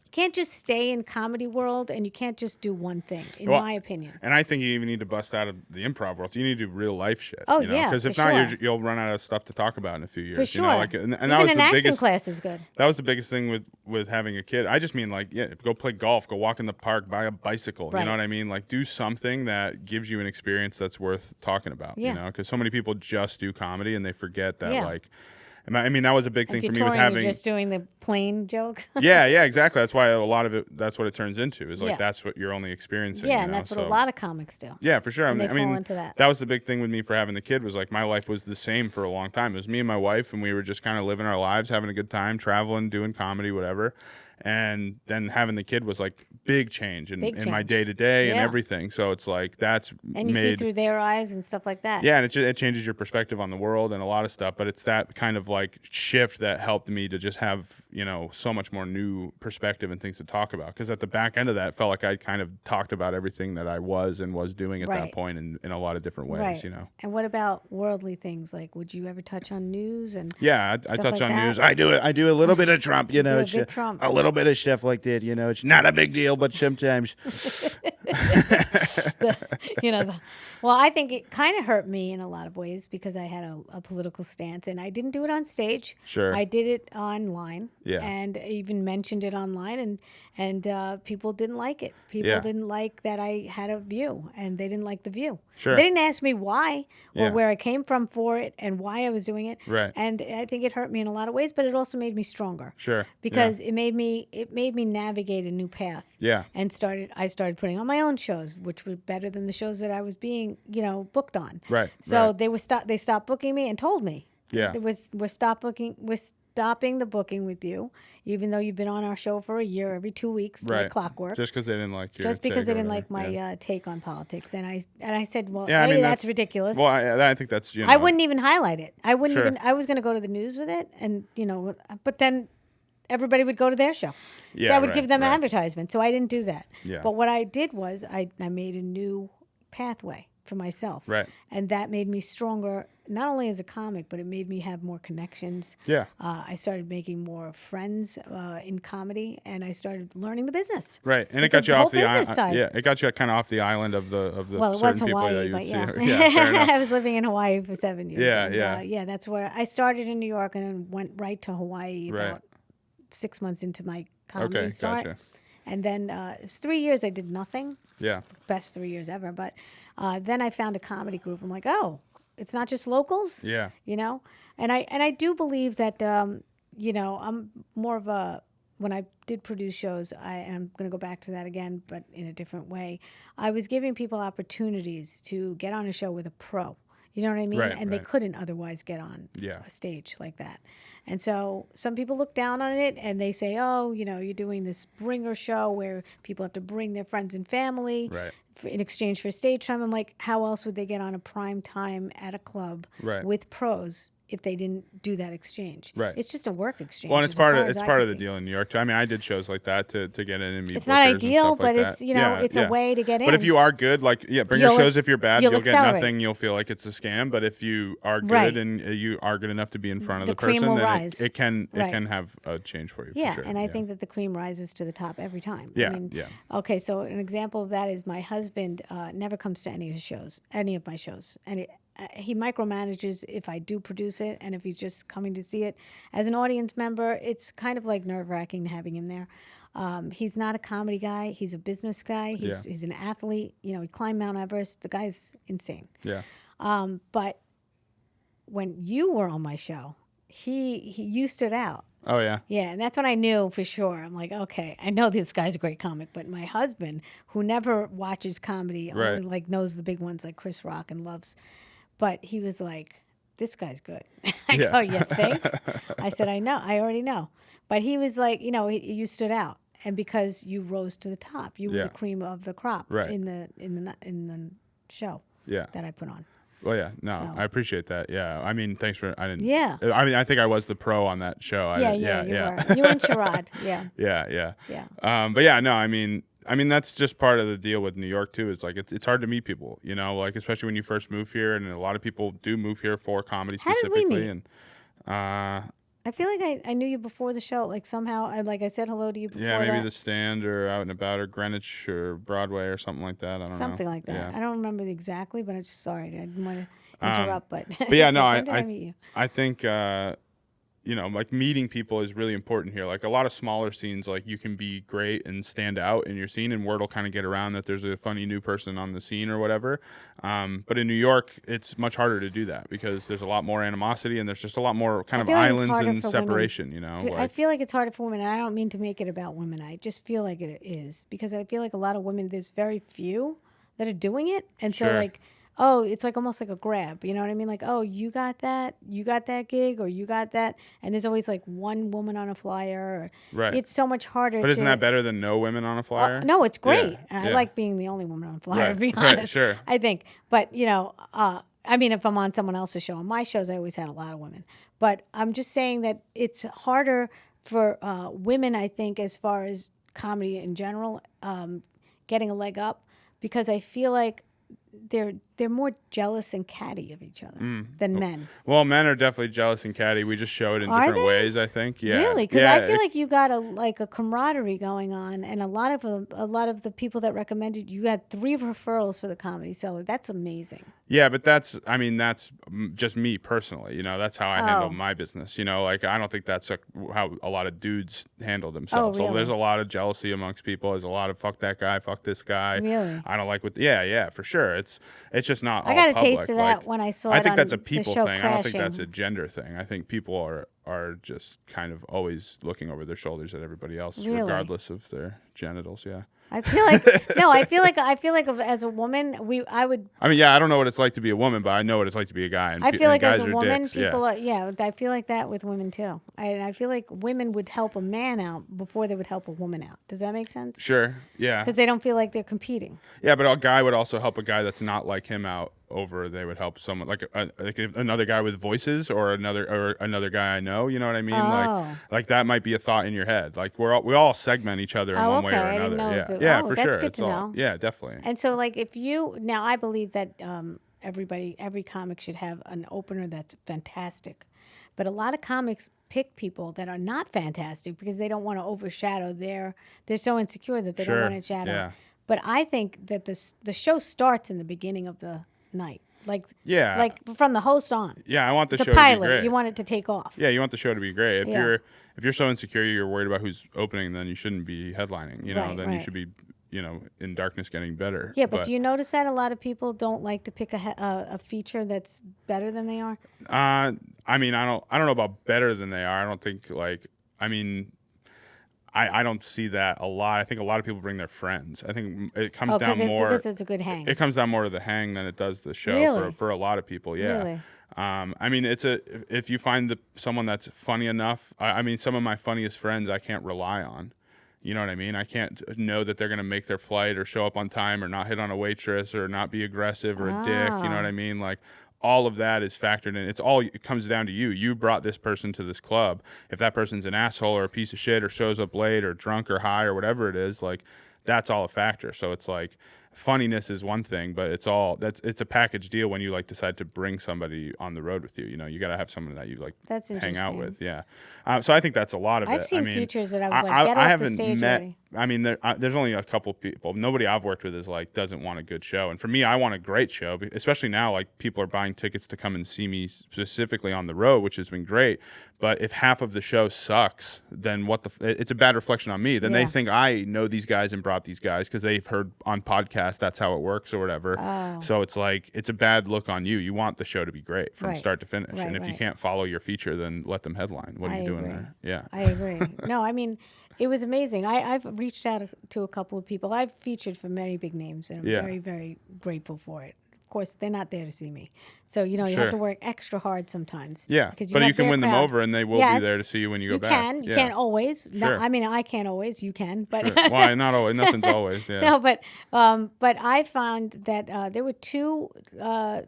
Speaker 1: You can't just stay in comedy world, and you can't just do one thing, in
Speaker 2: Well,
Speaker 1: my opinion.
Speaker 2: And I think you even need to bust out of the improv world. You need to do real life shit.
Speaker 1: Oh,
Speaker 2: you know?
Speaker 1: yeah,
Speaker 2: Because if
Speaker 1: for
Speaker 2: not,
Speaker 1: sure.
Speaker 2: you'll run out of stuff to talk about in a few years.
Speaker 1: For sure.
Speaker 2: You know, like, and that
Speaker 1: Even
Speaker 2: was
Speaker 1: an
Speaker 2: the
Speaker 1: acting
Speaker 2: biggest
Speaker 1: class is good.
Speaker 2: That was the biggest thing with having a kid. I just mean like, yeah, go play golf, go walk in the park, buy a bicycle.
Speaker 1: Right.
Speaker 2: You know what I mean? Like, do something that gives you an experience that's worth talking about.
Speaker 1: Yeah.
Speaker 2: You know, because so many people just do comedy and they forget that
Speaker 1: Yeah.
Speaker 2: like. I mean, that was a big thing
Speaker 1: If you're
Speaker 2: for me
Speaker 1: touring,
Speaker 2: with having.
Speaker 1: you're just doing the plain jokes.
Speaker 2: Yeah, exactly. That's why a lot of it. That's what it turns into. Is like
Speaker 1: Yeah.
Speaker 2: that's what you're only experiencing.
Speaker 1: Yeah,
Speaker 2: you
Speaker 1: and
Speaker 2: know?
Speaker 1: that's what a lot of comics do.
Speaker 2: Yeah, for sure.
Speaker 1: And they
Speaker 2: I mean,
Speaker 1: fall into that.
Speaker 2: was the big thing with me for having the kid was like my life was the same for a long time. It was me and my wife, and we were just kind of living our lives, having a good time, traveling, doing comedy, whatever. And then having the kid was like big change in my day to day and
Speaker 1: Yeah.
Speaker 2: everything. So it's like that's
Speaker 1: And you see through their eyes and stuff like that.
Speaker 2: yeah, and it changes your perspective on the world and a lot of stuff. But it's that kind of like shift that helped me to just have, you know, so much more new perspective and things to talk about. Because at the back end of that, it felt like I kind of talked about everything that I was doing at that
Speaker 1: Right.
Speaker 2: point in a lot of different ways,
Speaker 1: Right.
Speaker 2: you know.
Speaker 1: And what about worldly things? Like, would you ever touch on news? And
Speaker 2: Yeah, I
Speaker 1: stuff
Speaker 2: touch
Speaker 1: like
Speaker 2: on
Speaker 1: that?
Speaker 2: news. I do a little bit of Trump, you know,
Speaker 1: do a
Speaker 2: it's
Speaker 1: big Trump.
Speaker 2: a little bit of stuff like that, you know. It's not a big deal, but sometimes.
Speaker 1: you know, well, I think it kind of hurt me in a lot of ways because I had a political stance, and I didn't do it on stage.
Speaker 2: Sure.
Speaker 1: I did it online.
Speaker 2: Yeah.
Speaker 1: And I even mentioned it online, and people didn't like it. People
Speaker 2: Yeah.
Speaker 1: didn't like that I had a view, and they didn't like the view.
Speaker 2: Sure.
Speaker 1: They didn't ask me why or
Speaker 2: Yeah.
Speaker 1: where I came from for it and why I was doing it.
Speaker 2: Right.
Speaker 1: And I think it hurt me in a lot of ways, but it also made me stronger.
Speaker 2: Sure.
Speaker 1: Because it made me navigate a new path.
Speaker 2: Yeah.
Speaker 1: And I started putting on my own shows, which were better than the shows that I was being, booked on.
Speaker 2: Right,
Speaker 1: So
Speaker 2: right.
Speaker 1: they stopped booking me and told me.
Speaker 2: Yeah.
Speaker 1: We're stopping the booking with you, even though you've been on our show for a year, every 2 weeks,
Speaker 2: Right.
Speaker 1: like clockwork.
Speaker 2: Just because they didn't like your
Speaker 1: Just because they
Speaker 2: take or
Speaker 1: didn't like
Speaker 2: whatever.
Speaker 1: my
Speaker 2: Yeah.
Speaker 1: take on politics, and I said, well,
Speaker 2: Yeah, I mean,
Speaker 1: that's ridiculous.
Speaker 2: Well, I think that's, you know.
Speaker 1: I wouldn't even highlight it. I wouldn't
Speaker 2: Sure.
Speaker 1: even. I was going to go to the news with it, and but then everybody would go to their show.
Speaker 2: Yeah,
Speaker 1: That would
Speaker 2: right,
Speaker 1: give them
Speaker 2: right.
Speaker 1: advertisement. So I didn't do that.
Speaker 2: Yeah.
Speaker 1: But what I did was I made a new pathway for myself.
Speaker 2: Right.
Speaker 1: And that made me stronger, not only as a comic, but it made me have more connections.
Speaker 2: Yeah.
Speaker 1: I started making more friends in comedy, and I started learning the business.
Speaker 2: Right, and it
Speaker 1: It's
Speaker 2: got
Speaker 1: a
Speaker 2: you
Speaker 1: whole
Speaker 2: off the
Speaker 1: business side.
Speaker 2: Yeah, it got you kind of off the island of the
Speaker 1: Well, it
Speaker 2: certain
Speaker 1: was
Speaker 2: people that
Speaker 1: Hawaii,
Speaker 2: you
Speaker 1: but
Speaker 2: would
Speaker 1: yeah.
Speaker 2: see. Yeah, fair enough.
Speaker 1: I was living in Hawaii for 7 years.
Speaker 2: Yeah,
Speaker 1: and,
Speaker 2: yeah.
Speaker 1: that's where I started in New York and then went right to Hawaii
Speaker 2: Right.
Speaker 1: about 6 months into my comedy
Speaker 2: Okay,
Speaker 1: start.
Speaker 2: gotcha.
Speaker 1: And then it was 3 years I did nothing.
Speaker 2: Yeah.
Speaker 1: It's the best 3 years ever. But then I found a comedy group. I'm like, oh, it's not just locals.
Speaker 2: Yeah.
Speaker 1: And I do believe that I'm more of a, when I did produce shows, I'm going to go back to that again, but in a different way. I was giving people opportunities to get on a show with a pro. You know what I mean?
Speaker 2: Right,
Speaker 1: and they
Speaker 2: right.
Speaker 1: couldn't otherwise get on
Speaker 2: Yeah.
Speaker 1: a stage like that. And so some people look down on it and they say, oh, you're doing this bringer show where people have to bring their friends and family
Speaker 2: Right.
Speaker 1: in exchange for stage time. I'm like, how else would they get on a prime time at a club
Speaker 2: Right.
Speaker 1: with pros if they didn't do that exchange?
Speaker 2: Right.
Speaker 1: It's just a work exchange.
Speaker 2: Well, and it's
Speaker 1: as
Speaker 2: part
Speaker 1: far
Speaker 2: of
Speaker 1: as I
Speaker 2: the
Speaker 1: can see.
Speaker 2: deal in New York too. I mean, I did shows like that to get in and meet.
Speaker 1: It's not
Speaker 2: bookers and
Speaker 1: ideal,
Speaker 2: stuff like
Speaker 1: but it's
Speaker 2: that.
Speaker 1: it's a way to get in.
Speaker 2: But if you are good, like bring your
Speaker 1: You'll-
Speaker 2: shows. If you're bad,
Speaker 1: you'll
Speaker 2: you'll get
Speaker 1: accelerate.
Speaker 2: nothing. You'll feel like it's a scam. But if you are good
Speaker 1: Right.
Speaker 2: and you are good enough to be in front of
Speaker 1: The
Speaker 2: the
Speaker 1: cream
Speaker 2: person,
Speaker 1: will
Speaker 2: then
Speaker 1: rise.
Speaker 2: it can
Speaker 1: Right.
Speaker 2: have a change for you.
Speaker 1: Yeah,
Speaker 2: for sure.
Speaker 1: and I think that the cream rises to the top every time.
Speaker 2: Yeah,
Speaker 1: I mean,
Speaker 2: yeah.
Speaker 1: Okay, so an example of that is my husband never comes to any of my shows, and he micromanages if I do produce it, and if he's just coming to see it as an audience member, it's kind of like nerve-wracking having him there. He's not a comedy guy; he's a business guy. He's an athlete. He climbed Mount Everest. The guy's insane.
Speaker 2: Yeah.
Speaker 1: But when you were on my show, you stood out.
Speaker 2: Oh yeah.
Speaker 1: Yeah, and that's when I knew for sure. I'm like, okay, I know this guy's a great comic, but my husband, who never watches comedy,
Speaker 2: Right.
Speaker 1: only like knows the big ones like Chris Rock and loves, but he was like, this guy's good. I
Speaker 2: Yeah.
Speaker 1: go, you think? I said, I know, I already know. But he was like, you stood out, and because you rose to the top, you were
Speaker 2: Yeah.
Speaker 1: the cream of the crop
Speaker 2: Right.
Speaker 1: in the show
Speaker 2: Yeah.
Speaker 1: that I put on.
Speaker 2: Well, yeah, no,
Speaker 1: So-
Speaker 2: I appreciate that. Yeah, I mean, thanks for. I didn't.
Speaker 1: Yeah.
Speaker 2: I mean, I think I was the pro on that show.
Speaker 1: Yeah,
Speaker 2: you
Speaker 1: you were. You and Sherrod. Yeah,
Speaker 2: Yeah.
Speaker 1: yeah.
Speaker 2: But yeah, no, I mean, that's just part of the deal with New York too. It's like it's hard to meet people, like especially when you first move here, and a lot of people do move here for comedy
Speaker 1: How did we
Speaker 2: specifically.
Speaker 1: meet?
Speaker 2: And
Speaker 1: I feel like I knew you before the show. Like somehow, I said hello to you before
Speaker 2: Yeah, maybe
Speaker 1: that.
Speaker 2: the Stand or Out and About or Greenwich or Broadway or something like that. I don't know.
Speaker 1: Something like that.
Speaker 2: Yeah.
Speaker 1: I don't remember exactly, but I'm sorry. I didn't want to interrupt, but
Speaker 2: But yeah,
Speaker 1: so
Speaker 2: no,
Speaker 1: when did I meet you?
Speaker 2: I think like meeting people is really important here. Like a lot of smaller scenes, like you can be great and stand out in your scene, and word will kind of get around that there's a funny new person on the scene or whatever. But in New York, it's much harder to do that because there's a lot more animosity and there's just a lot more kind of islands and separation. You know,
Speaker 1: I feel like it's harder for women, and I don't mean to make it about women. I just feel like it is because I feel like a lot of women. There's very few that are doing it, and so like. Oh, it's like almost like a grab. You know what I mean? Like, oh, you got that gig, or you got that, and there's always like one woman on a flyer.
Speaker 2: Right.
Speaker 1: It's so much harder.
Speaker 2: But isn't that better than no women on a flyer?
Speaker 1: No, it's great.
Speaker 2: Yeah.
Speaker 1: And I like being the only woman on a flyer.
Speaker 2: Right.
Speaker 1: To be honest,
Speaker 2: Right. Sure.
Speaker 1: I think. But I mean, if I'm on someone else's show, on my shows, I always had a lot of women. But I'm just saying that it's harder for women. I think as far as comedy in general, getting a leg up, because I feel like they're more jealous and catty of each other than men.
Speaker 2: Well, men are definitely jealous and catty. We just show it in different ways, I think. Yeah.
Speaker 1: Really? Because I feel like you got a camaraderie going on, and a lot of the people that recommended you had 3 referrals for the Comedy Cellar. That's amazing.
Speaker 2: Yeah, but that's just me personally. You know, that's how I handle my business. You know, like I don't think that's how a lot of dudes handle themselves.
Speaker 1: Really?
Speaker 2: So there's a lot of jealousy amongst people. There's a lot of fuck that guy, fuck this guy.
Speaker 1: Really?
Speaker 2: I don't like what. Yeah, for sure. It's just not.
Speaker 1: I got
Speaker 2: a
Speaker 1: taste of that when I saw it.
Speaker 2: I think
Speaker 1: on
Speaker 2: that's a
Speaker 1: the
Speaker 2: people
Speaker 1: show
Speaker 2: thing.
Speaker 1: Crashing.
Speaker 2: I don't think that's a gender thing. I think people are just kind of always looking over their shoulders at everybody else, regardless of their genitals. Yeah.
Speaker 1: I feel like I feel like as a woman, I would.
Speaker 2: I mean, yeah, I don't know what it's like to be a woman, but I know what it's like to be a guy. And
Speaker 1: I feel like
Speaker 2: guys
Speaker 1: as a
Speaker 2: are
Speaker 1: woman,
Speaker 2: dicks,
Speaker 1: people are. Yeah, I feel like that with women too. I feel like women would help a man out before they would help a woman out. Does that make sense?
Speaker 2: Sure. Yeah.
Speaker 1: Because they don't feel like they're competing.
Speaker 2: Yeah, but a guy would also help a guy that's not like him out over. They would help someone like another guy with voices or another guy I know. You know what I mean? Like that might be a thought in your head. Like we all segment each other in one way or another. Yeah, for
Speaker 1: that's
Speaker 2: sure.
Speaker 1: Good to know.
Speaker 2: Yeah, definitely.
Speaker 1: And so, like, I believe that every comic should have an opener that's fantastic, but a lot of comics pick people that are not fantastic because they don't want to overshadow they're so insecure that they don't want to shadow.
Speaker 2: Yeah.
Speaker 1: But I think that the show starts in the beginning of the night. Like from the host on.
Speaker 2: Yeah, I want the show
Speaker 1: pilot,
Speaker 2: to be great.
Speaker 1: You want it to take off.
Speaker 2: Yeah, you want the show to be great. If you're so insecure you're worried about who's opening, then you shouldn't be headlining. You know, you should be in darkness getting better.
Speaker 1: Yeah, but do you notice that a lot of people don't like to pick a feature that's better than they are?
Speaker 2: I mean, I don't know about better than they are. I don't think I don't see that a lot. I think a lot of people bring their friends. I think it comes down more
Speaker 1: because it's a good hang.
Speaker 2: It comes down more to the hang than it does the show for a lot of people. Yeah.
Speaker 1: Really?
Speaker 2: I mean, if you find someone that's funny enough. I mean, some of my funniest friends I can't rely on. You know what I mean? I can't know that they're going to make their flight or show up on time or not hit on a waitress or not be aggressive or a dick. You know what I mean? Like all of that is factored in. It comes down to you. You brought this person to this club. If that person's an asshole or a piece of shit or shows up late or drunk or high or whatever it is, like that's all a factor. So it's like funniness is one thing, but it's a package deal when you like decide to bring somebody on the road with you. You know, you got to have someone that you like hang out with. Yeah. So I think that's a lot of it.
Speaker 1: I've seen features that I was like, get off the stage already.
Speaker 2: I mean, there's only a couple people. Nobody I've worked with is like doesn't want a good show, and for me, I want a great show. Especially now, like people are buying tickets to come and see me specifically on the road, which has been great. But if half of the show sucks, then it's a bad reflection on me. Then they think I know these guys and brought these guys because they've heard on podcasts that's how it works or whatever. Oh. So it's like it's a bad look on you. You want the show to be great from start to finish, and if you can't follow your feature, then let them headline. What are you doing there? Yeah,
Speaker 1: I agree. No, I mean. It was amazing. I've reached out to a couple of people. I've featured for many big names, and I'm very, very grateful for it. Of course, they're not there to see me. So, you have to work extra hard sometimes.
Speaker 2: Yeah, but you can win them over, and they will be there to see you when you go back.
Speaker 1: You can't always. Sure. No, I mean, I can't always. You can. But
Speaker 2: Why? Not always. Nothing's always. Yeah.
Speaker 1: No, but I found that there were 2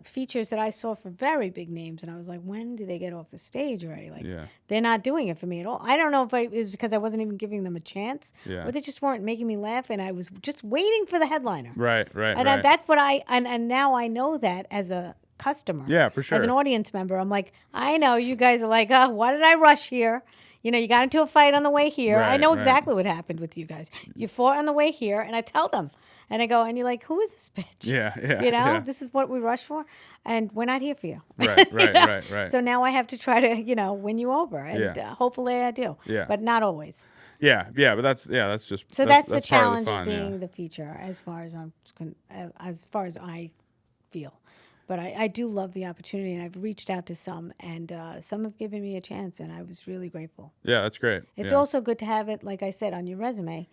Speaker 1: features that I saw for very big names, and I was like, when do they get off the stage already? Like, they're not doing it for me at all. I don't know if it was because I wasn't even giving them a chance, or they just weren't making me laugh, and I was just waiting for the headliner.
Speaker 2: Right.
Speaker 1: And that's what and now I know that as a customer.
Speaker 2: Yeah, for sure.
Speaker 1: As an audience member, I'm like, I know you guys are like, oh, why did I rush here? You know, you got into a fight on the way here. I
Speaker 2: Right,
Speaker 1: know
Speaker 2: right.
Speaker 1: exactly what happened with you guys. You fought on the way here, and I tell them. And I go, and you're like, who is this bitch?
Speaker 2: Yeah, yeah,
Speaker 1: You know,
Speaker 2: yeah.
Speaker 1: this is what we rush for, and we're not here for you.
Speaker 2: Right,
Speaker 1: You
Speaker 2: right,
Speaker 1: know?
Speaker 2: right.
Speaker 1: So now I have to try to, win you over, and
Speaker 2: Yeah.
Speaker 1: hopefully I do.
Speaker 2: Yeah.
Speaker 1: But not always.
Speaker 2: Yeah, but that's just
Speaker 1: So that's the
Speaker 2: part of
Speaker 1: challenge
Speaker 2: the
Speaker 1: of
Speaker 2: fun,
Speaker 1: being the feature, as far as I feel. But I do love the opportunity, and I've reached out to some, and some have given me a chance, and I was really grateful.
Speaker 2: Yeah, that's great.
Speaker 1: It's
Speaker 2: yeah.
Speaker 1: also good to have it, like I said, on your resume,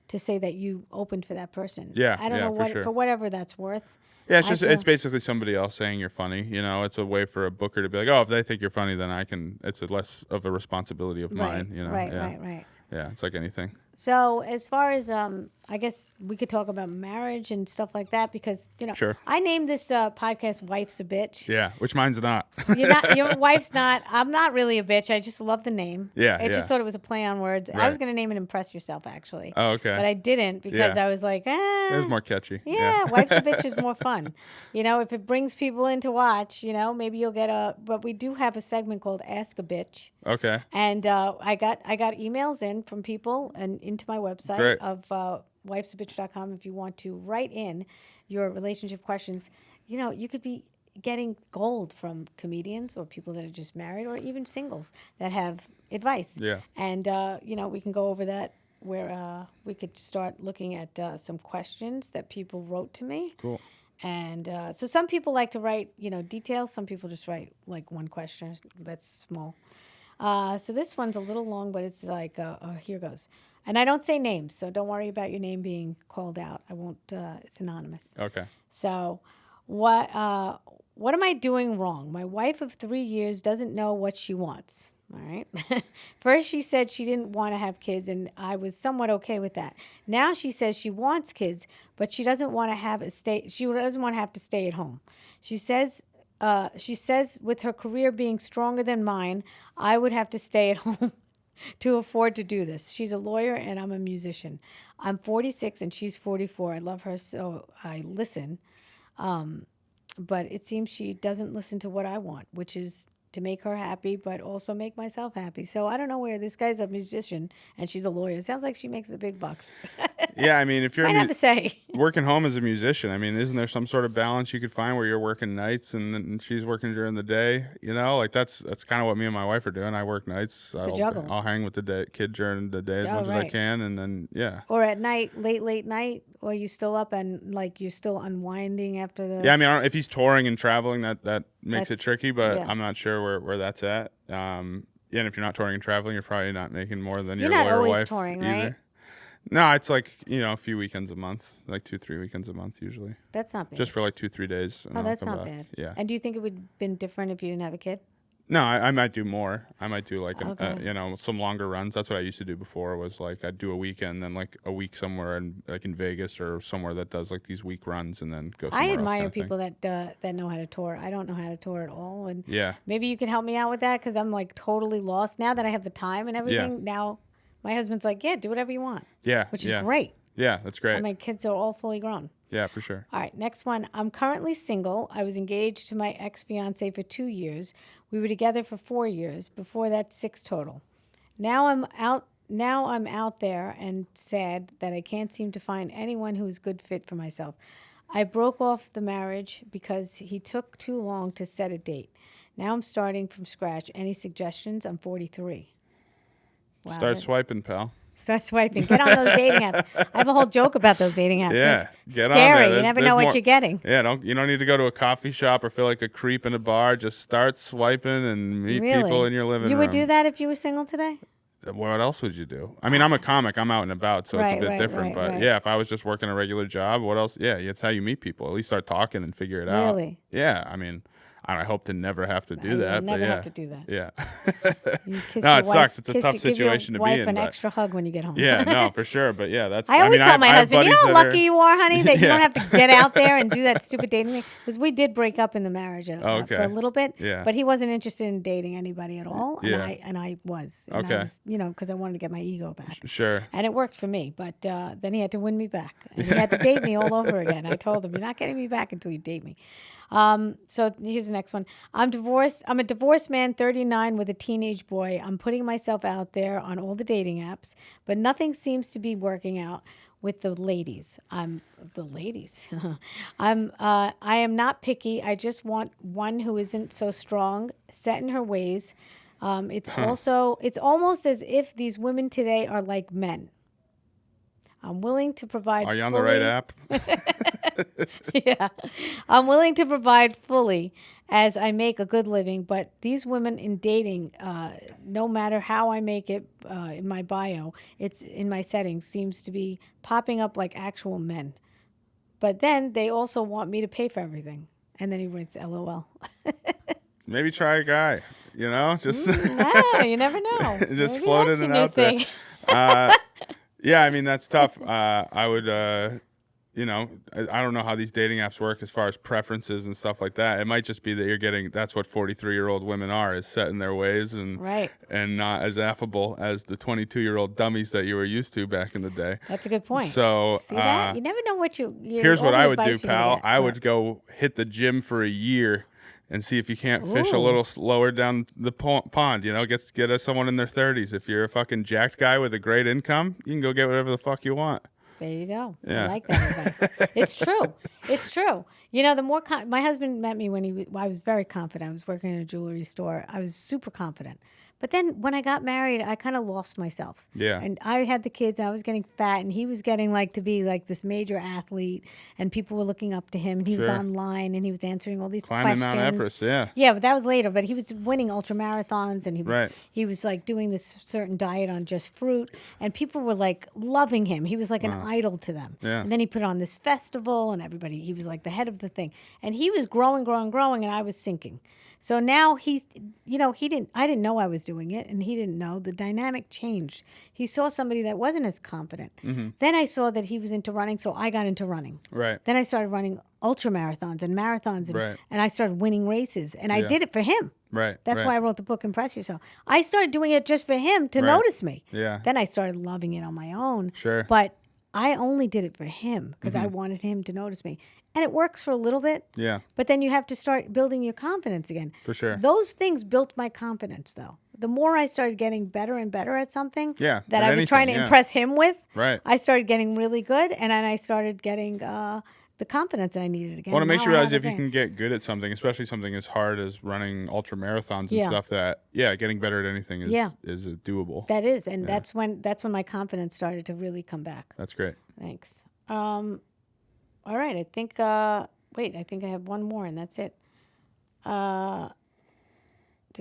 Speaker 1: to say that you opened for that person.
Speaker 2: Yeah,
Speaker 1: I don't
Speaker 2: yeah,
Speaker 1: know
Speaker 2: for
Speaker 1: what
Speaker 2: sure.
Speaker 1: for whatever that's worth.
Speaker 2: Yeah, it's
Speaker 1: I
Speaker 2: just
Speaker 1: feel-
Speaker 2: it's basically somebody else saying you're funny. It's a way for a booker to be like, oh, if they think you're funny, then I can. It's a less of a responsibility of
Speaker 1: right,
Speaker 2: mine.
Speaker 1: right,
Speaker 2: yeah.
Speaker 1: right.
Speaker 2: Yeah, it's like anything.
Speaker 1: So as far as I guess we could talk about marriage and stuff like that, because
Speaker 2: Sure.
Speaker 1: I named this podcast "Wife's a Bitch."
Speaker 2: Yeah, which mine's not.
Speaker 1: Your wife's not. I'm not really a bitch. I just love the name.
Speaker 2: Yeah,
Speaker 1: I just thought it was a play on words. I
Speaker 2: Right.
Speaker 1: was gonna name it "Impress Yourself" actually.
Speaker 2: Oh, okay.
Speaker 1: But I didn't because
Speaker 2: Yeah.
Speaker 1: I was like,
Speaker 2: It's more catchy.
Speaker 1: Yeah, Wife's a Bitch is more fun. If it brings people in to watch, maybe you'll get But we do have a segment called "Ask a Bitch."
Speaker 2: Okay.
Speaker 1: And I got emails in from people and into my website
Speaker 2: Great.
Speaker 1: of wifesabitch.com. If you want to write in your relationship questions, you could be getting gold from comedians or people that are just married or even singles that have advice.
Speaker 2: Yeah.
Speaker 1: And, we can go over that where we could start looking at some questions that people wrote to me.
Speaker 2: Cool.
Speaker 1: And so some people like to write, details. Some people just write like one question that's small. So this one's a little long, but it's like, here goes. And I don't say names, so don't worry about your name being called out. I won't, it's anonymous.
Speaker 2: Okay.
Speaker 1: So what am I doing wrong? My wife of 3 years doesn't know what she wants. All right. First, she said she didn't want to have kids, and I was somewhat okay with that. Now she says she wants kids, but she doesn't want to she doesn't want to have to stay at home. She says with her career being stronger than mine, I would have to stay at home to afford to do this. She's a lawyer and I'm a musician. I'm 46 and she's 44. I love her, so I listen. But it seems she doesn't listen to what I want, which is to make her happy, but also make myself happy. So I don't know where this guy's a musician and she's a lawyer. It sounds like she makes the big bucks.
Speaker 2: Yeah, I mean, if you're
Speaker 1: I have to say.
Speaker 2: working home as a musician, I mean, isn't there some sort of balance you could find where you're working nights and then she's working during the day? Like that's kind of what me and my wife are doing. I work nights.
Speaker 1: It's a juggle.
Speaker 2: I'll hang with the kid during the day as much as I can, and then
Speaker 1: Or at night, late night, or you still up and like you're still unwinding after the.
Speaker 2: Yeah, I mean, I don't, if he's touring and traveling, that makes it
Speaker 1: That's-
Speaker 2: tricky, but
Speaker 1: yeah.
Speaker 2: I'm not sure where that's at. And if you're not touring and traveling, you're probably not making more than
Speaker 1: You're
Speaker 2: your
Speaker 1: not
Speaker 2: lawyer
Speaker 1: always
Speaker 2: wife
Speaker 1: touring,
Speaker 2: either.
Speaker 1: right?
Speaker 2: No, it's like a few weekends a month, like 2-3 weekends a month usually,
Speaker 1: That's not bad.
Speaker 2: just for like 2-3 days. And
Speaker 1: Oh,
Speaker 2: I'll
Speaker 1: that's
Speaker 2: come
Speaker 1: not
Speaker 2: back.
Speaker 1: bad.
Speaker 2: Yeah.
Speaker 1: And do you think it would have been different if you didn't have a kid?
Speaker 2: No, I might do more. I might do like
Speaker 1: Okay.
Speaker 2: some longer runs. That's what I used to do before. Was like I'd do a weekend, then like a week somewhere in Vegas or somewhere that does like these week runs, and then go somewhere
Speaker 1: I
Speaker 2: else
Speaker 1: admire
Speaker 2: kind of thing.
Speaker 1: people that know how to tour. I don't know how to tour at all, and
Speaker 2: Yeah.
Speaker 1: maybe you can help me out with that because I'm like totally lost now that I have the time and everything. Now my husband's like, yeah, do whatever you want,
Speaker 2: Yeah.
Speaker 1: which is
Speaker 2: yeah.
Speaker 1: great.
Speaker 2: Yeah, that's great.
Speaker 1: And my kids are all fully grown.
Speaker 2: Yeah, for sure.
Speaker 1: All right, next one. I'm currently single. I was engaged to my ex-fiance for 2 years. We were together for 4 years. Before that, 6 total. Now I'm out there and sad that I can't seem to find anyone who is a good fit for myself. I broke off the marriage because he took too long to set a date. Now I'm starting from scratch. Any suggestions? I'm 43. Wow,
Speaker 2: Start swiping, pal.
Speaker 1: Start swiping. Get on those dating apps. I have a whole joke about those dating apps.
Speaker 2: Yeah,
Speaker 1: It's
Speaker 2: get on
Speaker 1: scary.
Speaker 2: there.
Speaker 1: You
Speaker 2: There's-
Speaker 1: never
Speaker 2: there's
Speaker 1: know what
Speaker 2: more-
Speaker 1: you're getting.
Speaker 2: Yeah, you don't need to go to a coffee shop or feel like a creep in a bar. Just start swiping and meet
Speaker 1: Really?
Speaker 2: people in your living room.
Speaker 1: You would do that if you were single today?
Speaker 2: What else would you do? I mean, I'm a comic. I'm out and about, so it's a
Speaker 1: Right,
Speaker 2: bit
Speaker 1: right,
Speaker 2: different.
Speaker 1: right,
Speaker 2: But
Speaker 1: right.
Speaker 2: yeah, if I was just working a regular job, what else? Yeah, it's how you meet people. At least start talking and figure it out.
Speaker 1: Really?
Speaker 2: Yeah, I mean, I hope to never have to do
Speaker 1: You'll
Speaker 2: that.
Speaker 1: never
Speaker 2: but yeah.
Speaker 1: have to do that.
Speaker 2: Yeah.
Speaker 1: You kiss
Speaker 2: No,
Speaker 1: your
Speaker 2: it
Speaker 1: wife,
Speaker 2: sucks. It's a
Speaker 1: kiss
Speaker 2: tough
Speaker 1: give your
Speaker 2: situation to be
Speaker 1: wife
Speaker 2: in,
Speaker 1: an
Speaker 2: but-
Speaker 1: extra hug when you get home.
Speaker 2: Yeah, no, for sure. But yeah, that's.
Speaker 1: I always tell my
Speaker 2: I have
Speaker 1: husband, you know
Speaker 2: buddies
Speaker 1: how
Speaker 2: that
Speaker 1: lucky you are, honey, that you don't
Speaker 2: Yeah.
Speaker 1: have to get out there and do that stupid dating thing? Because we did break up in the marriage
Speaker 2: Okay.
Speaker 1: for a little bit,
Speaker 2: Yeah.
Speaker 1: but he wasn't interested in dating anybody at all, and
Speaker 2: Yeah.
Speaker 1: I was. And
Speaker 2: Okay.
Speaker 1: I was, because I wanted to get my ego back.
Speaker 2: Sure.
Speaker 1: And it worked for me, but then he had to win me back. And he had to date me all over again. I told him, you're not getting me back until you date me. So here's the next one. I'm divorced. I'm a divorced man, 39, with a teenage boy. I'm putting myself out there on all the dating apps, but nothing seems to be working out with the ladies. The ladies. I am not picky. I just want one who isn't so strong, set in her ways. It's almost as if these women today are like men. I'm willing to provide.
Speaker 2: Are you on the right app?
Speaker 1: Yeah. I'm willing to provide fully as I make a good living, but these women in dating, no matter how I make it in my bio, it's in my settings, seems to be popping up like actual men. But then they also want me to pay for everything. And then he writes LOL.
Speaker 2: Maybe try a guy, just
Speaker 1: you never know.
Speaker 2: just
Speaker 1: Maybe
Speaker 2: float
Speaker 1: that's
Speaker 2: in
Speaker 1: a
Speaker 2: and
Speaker 1: new
Speaker 2: out
Speaker 1: thing.
Speaker 2: there. Yeah, I mean, that's tough. I would, I don't know how these dating apps work as far as preferences and stuff like that. It might just be that that's what 43-year-old women are, is set in their ways and not as affable as the 22-year-old dummies that you were used to back in the day.
Speaker 1: That's a good point.
Speaker 2: So,
Speaker 1: see that? You never know what
Speaker 2: here's what I would do, pal. I would go hit the gym for a year and see if you can't fish a little lower down the pond. Get us someone in their 30s. If you're a fucking jacked guy with a great income, you can go get whatever the fuck you want.
Speaker 1: There you go.
Speaker 2: Yeah.
Speaker 1: I like that advice. It's true. It's true. The more my husband met me when I was very confident. I was working in a jewelry store. I was super confident. But then when I got married, I kind of lost myself.
Speaker 2: Yeah.
Speaker 1: And I had the kids. And I was getting fat, and he was getting to be like this major athlete, and people were looking up to him. And he was online, and he was answering all these questions.
Speaker 2: Climbing Mount Everest, yeah.
Speaker 1: Yeah, but that was later. But he was winning ultra marathons, and he was doing this certain diet on just fruit, and people were loving him. He was like an idol to them.
Speaker 2: Yeah.
Speaker 1: And then he put on this festival, and he was like the head of the thing, and he was growing, and I was sinking. So now I didn't know I was doing it, and he didn't know. The dynamic changed. He saw somebody that wasn't as confident. Mm-hmm. Then I saw that he was into running, so I got into running.
Speaker 2: Right.
Speaker 1: Then I started running ultra marathons and marathons, and I started winning races, and I did it for him.
Speaker 2: Right.
Speaker 1: That's why I wrote the book, Impress Yourself. I started doing it just for him to notice me.
Speaker 2: Yeah.
Speaker 1: Then I started loving it on my own.
Speaker 2: Sure.
Speaker 1: But I only did it for him because I wanted him to notice me. And it works for a little bit.
Speaker 2: Yeah.
Speaker 1: But then you have to start building your confidence again.
Speaker 2: For sure.
Speaker 1: Those things built my confidence, though. The more I started getting better and better at something that I was trying to impress him with, I started getting really good. And then I started getting the confidence that I needed again.
Speaker 2: Well, it makes you realize if you can get good at something, especially something as hard as running ultra marathons and stuff, that getting better at anything is doable.
Speaker 1: That is, and that's when my confidence started to really come back.
Speaker 2: That's great.
Speaker 1: Thanks. All right, I think I think I have one more, and that's it. Did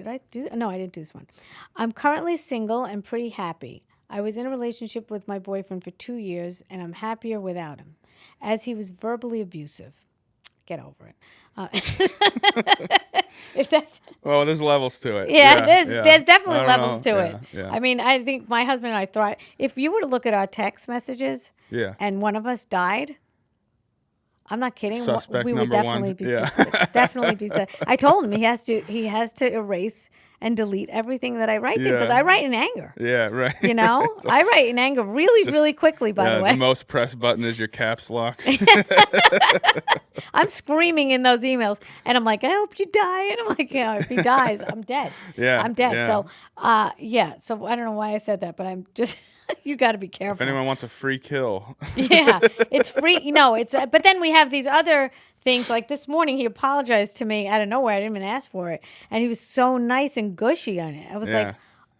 Speaker 1: I do? No, I didn't do this one. I'm currently single and pretty happy. I was in a relationship with my boyfriend for 2 years, and I'm happier without him, as he was verbally abusive. Get over it. If that's
Speaker 2: there's levels to it.
Speaker 1: There's definitely levels to it.
Speaker 2: Yeah.
Speaker 1: I mean, I think my husband and I thrive. If you were to look at our text messages, and one of us died, I'm not kidding.
Speaker 2: Suspect
Speaker 1: we would
Speaker 2: number
Speaker 1: definitely
Speaker 2: one.
Speaker 1: be definitely be. I told him he has to erase and delete everything that I write to because I write in anger.
Speaker 2: Yeah, right.
Speaker 1: I write in anger really quickly. By the way,
Speaker 2: the most pressed button is your caps lock.
Speaker 1: I'm screaming in those emails, and I'm like, I hope you die. And I'm like, if he dies, I'm dead.
Speaker 2: Yeah,
Speaker 1: I'm dead.
Speaker 2: yeah.
Speaker 1: So, So I don't know why I said that, but I'm just. You got to be careful.
Speaker 2: If anyone wants a free kill.
Speaker 1: Yeah, it's free. It's. But then we have these other things. Like this morning, he apologized to me out of nowhere. I didn't even ask for it, and he was so nice and gushy on it. I was like,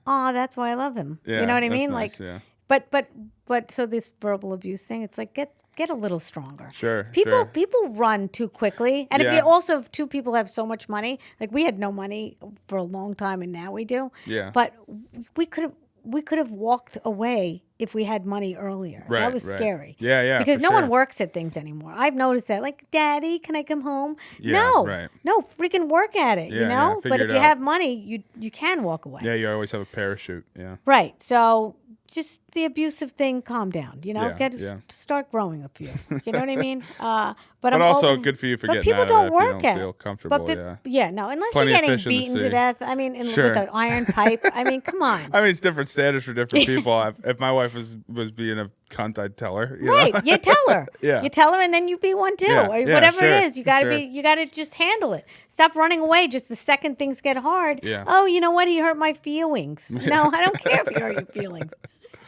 Speaker 1: "Oh, that's why I love him."
Speaker 2: Yeah,
Speaker 1: you know what I mean?
Speaker 2: Nice,
Speaker 1: But so this verbal abuse thing, it's like get a little stronger.
Speaker 2: Sure.
Speaker 1: People run too quickly, and if you also two people have so much money, like we had no money for a long time, and now we do.
Speaker 2: Yeah.
Speaker 1: But we could have walked away if we had money earlier.
Speaker 2: Right,
Speaker 1: that was scary.
Speaker 2: Yeah.
Speaker 1: Because no one works at things anymore. I've noticed that. Like, Daddy, can I come home?
Speaker 2: Yeah,
Speaker 1: No, freaking work at it,
Speaker 2: Yeah,
Speaker 1: But if you have money, you can walk away.
Speaker 2: Yeah, you always have a parachute, yeah.
Speaker 1: Right. So just the abusive thing, calm down, start growing a few. You know what I mean? But I'm
Speaker 2: also
Speaker 1: open,
Speaker 2: good for you for
Speaker 1: but
Speaker 2: getting
Speaker 1: people
Speaker 2: out of
Speaker 1: don't
Speaker 2: that
Speaker 1: work
Speaker 2: if you don't
Speaker 1: at
Speaker 2: feel comfortable,
Speaker 1: unless
Speaker 2: Plenty
Speaker 1: you're
Speaker 2: of
Speaker 1: getting
Speaker 2: fish in the
Speaker 1: beaten to
Speaker 2: sea.
Speaker 1: death. I mean,
Speaker 2: Sure.
Speaker 1: with an iron pipe. I mean, come on.
Speaker 2: I mean, it's different standards for different people. If my wife was being cunt, I'd tell her.
Speaker 1: Right. You tell her.
Speaker 2: Yeah.
Speaker 1: You tell her, and then you be one too.
Speaker 2: Yeah.
Speaker 1: Or
Speaker 2: Yeah,
Speaker 1: whatever
Speaker 2: sure.
Speaker 1: it is. You gotta just handle it. Stop running away just the second things get hard.
Speaker 2: Yeah.
Speaker 1: Oh, you know what? He hurt my feelings. No, I don't care if he hurt your feelings.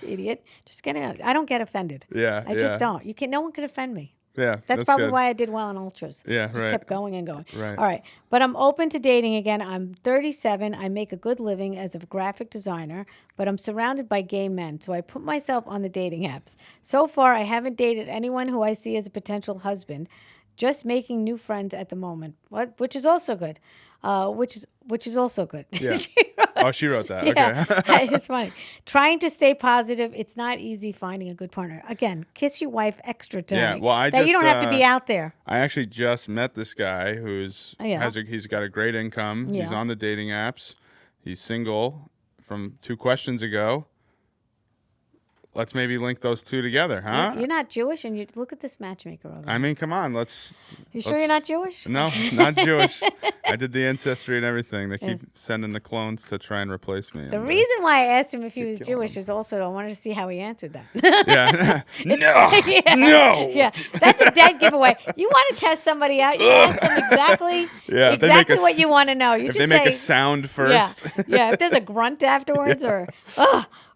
Speaker 1: Idiot. Just get out. I don't get offended.
Speaker 2: Yeah.
Speaker 1: I just don't. No one can offend me.
Speaker 2: Yeah.
Speaker 1: That's probably
Speaker 2: good.
Speaker 1: why I did well in ultras.
Speaker 2: Yeah,
Speaker 1: Just
Speaker 2: right.
Speaker 1: kept going and going.
Speaker 2: Right.
Speaker 1: All right. But I'm open to dating again. I'm 37. I make a good living as a graphic designer, but I'm surrounded by gay men. So I put myself on the dating apps. So far, I haven't dated anyone who I see as a potential husband. Just making new friends at the moment, which is also good. Which is also good.
Speaker 2: Yeah. She wrote that.
Speaker 1: Yeah,
Speaker 2: Okay.
Speaker 1: it's funny. Trying to stay positive. It's not easy finding a good partner. Again, kiss your wife extra today.
Speaker 2: Yeah, well,
Speaker 1: that you don't have to be out there.
Speaker 2: I actually just met this guy who's
Speaker 1: Yeah.
Speaker 2: he's got a great income.
Speaker 1: Yeah.
Speaker 2: He's on the dating apps. He's single. From 2 questions ago. Let's maybe link those two together, huh?
Speaker 1: You're not Jewish, and you look at this matchmaker over there.
Speaker 2: I mean, come on, let's.
Speaker 1: You sure you're not Jewish?
Speaker 2: No, not Jewish. I did the ancestry and everything. They keep sending the clones to try and replace me.
Speaker 1: The reason why I asked him if he was Jewish is also I wanted to see how he answered that.
Speaker 2: Yeah. No.
Speaker 1: Yeah.
Speaker 2: No.
Speaker 1: Yeah, that's a dead giveaway. You want to test somebody out? You ask them exactly,
Speaker 2: Yeah, if they make
Speaker 1: exactly
Speaker 2: a
Speaker 1: what you want to know. You
Speaker 2: If
Speaker 1: just
Speaker 2: they make
Speaker 1: say,
Speaker 2: a sound
Speaker 1: yeah,
Speaker 2: first.
Speaker 1: yeah. If there's a grunt afterwards, or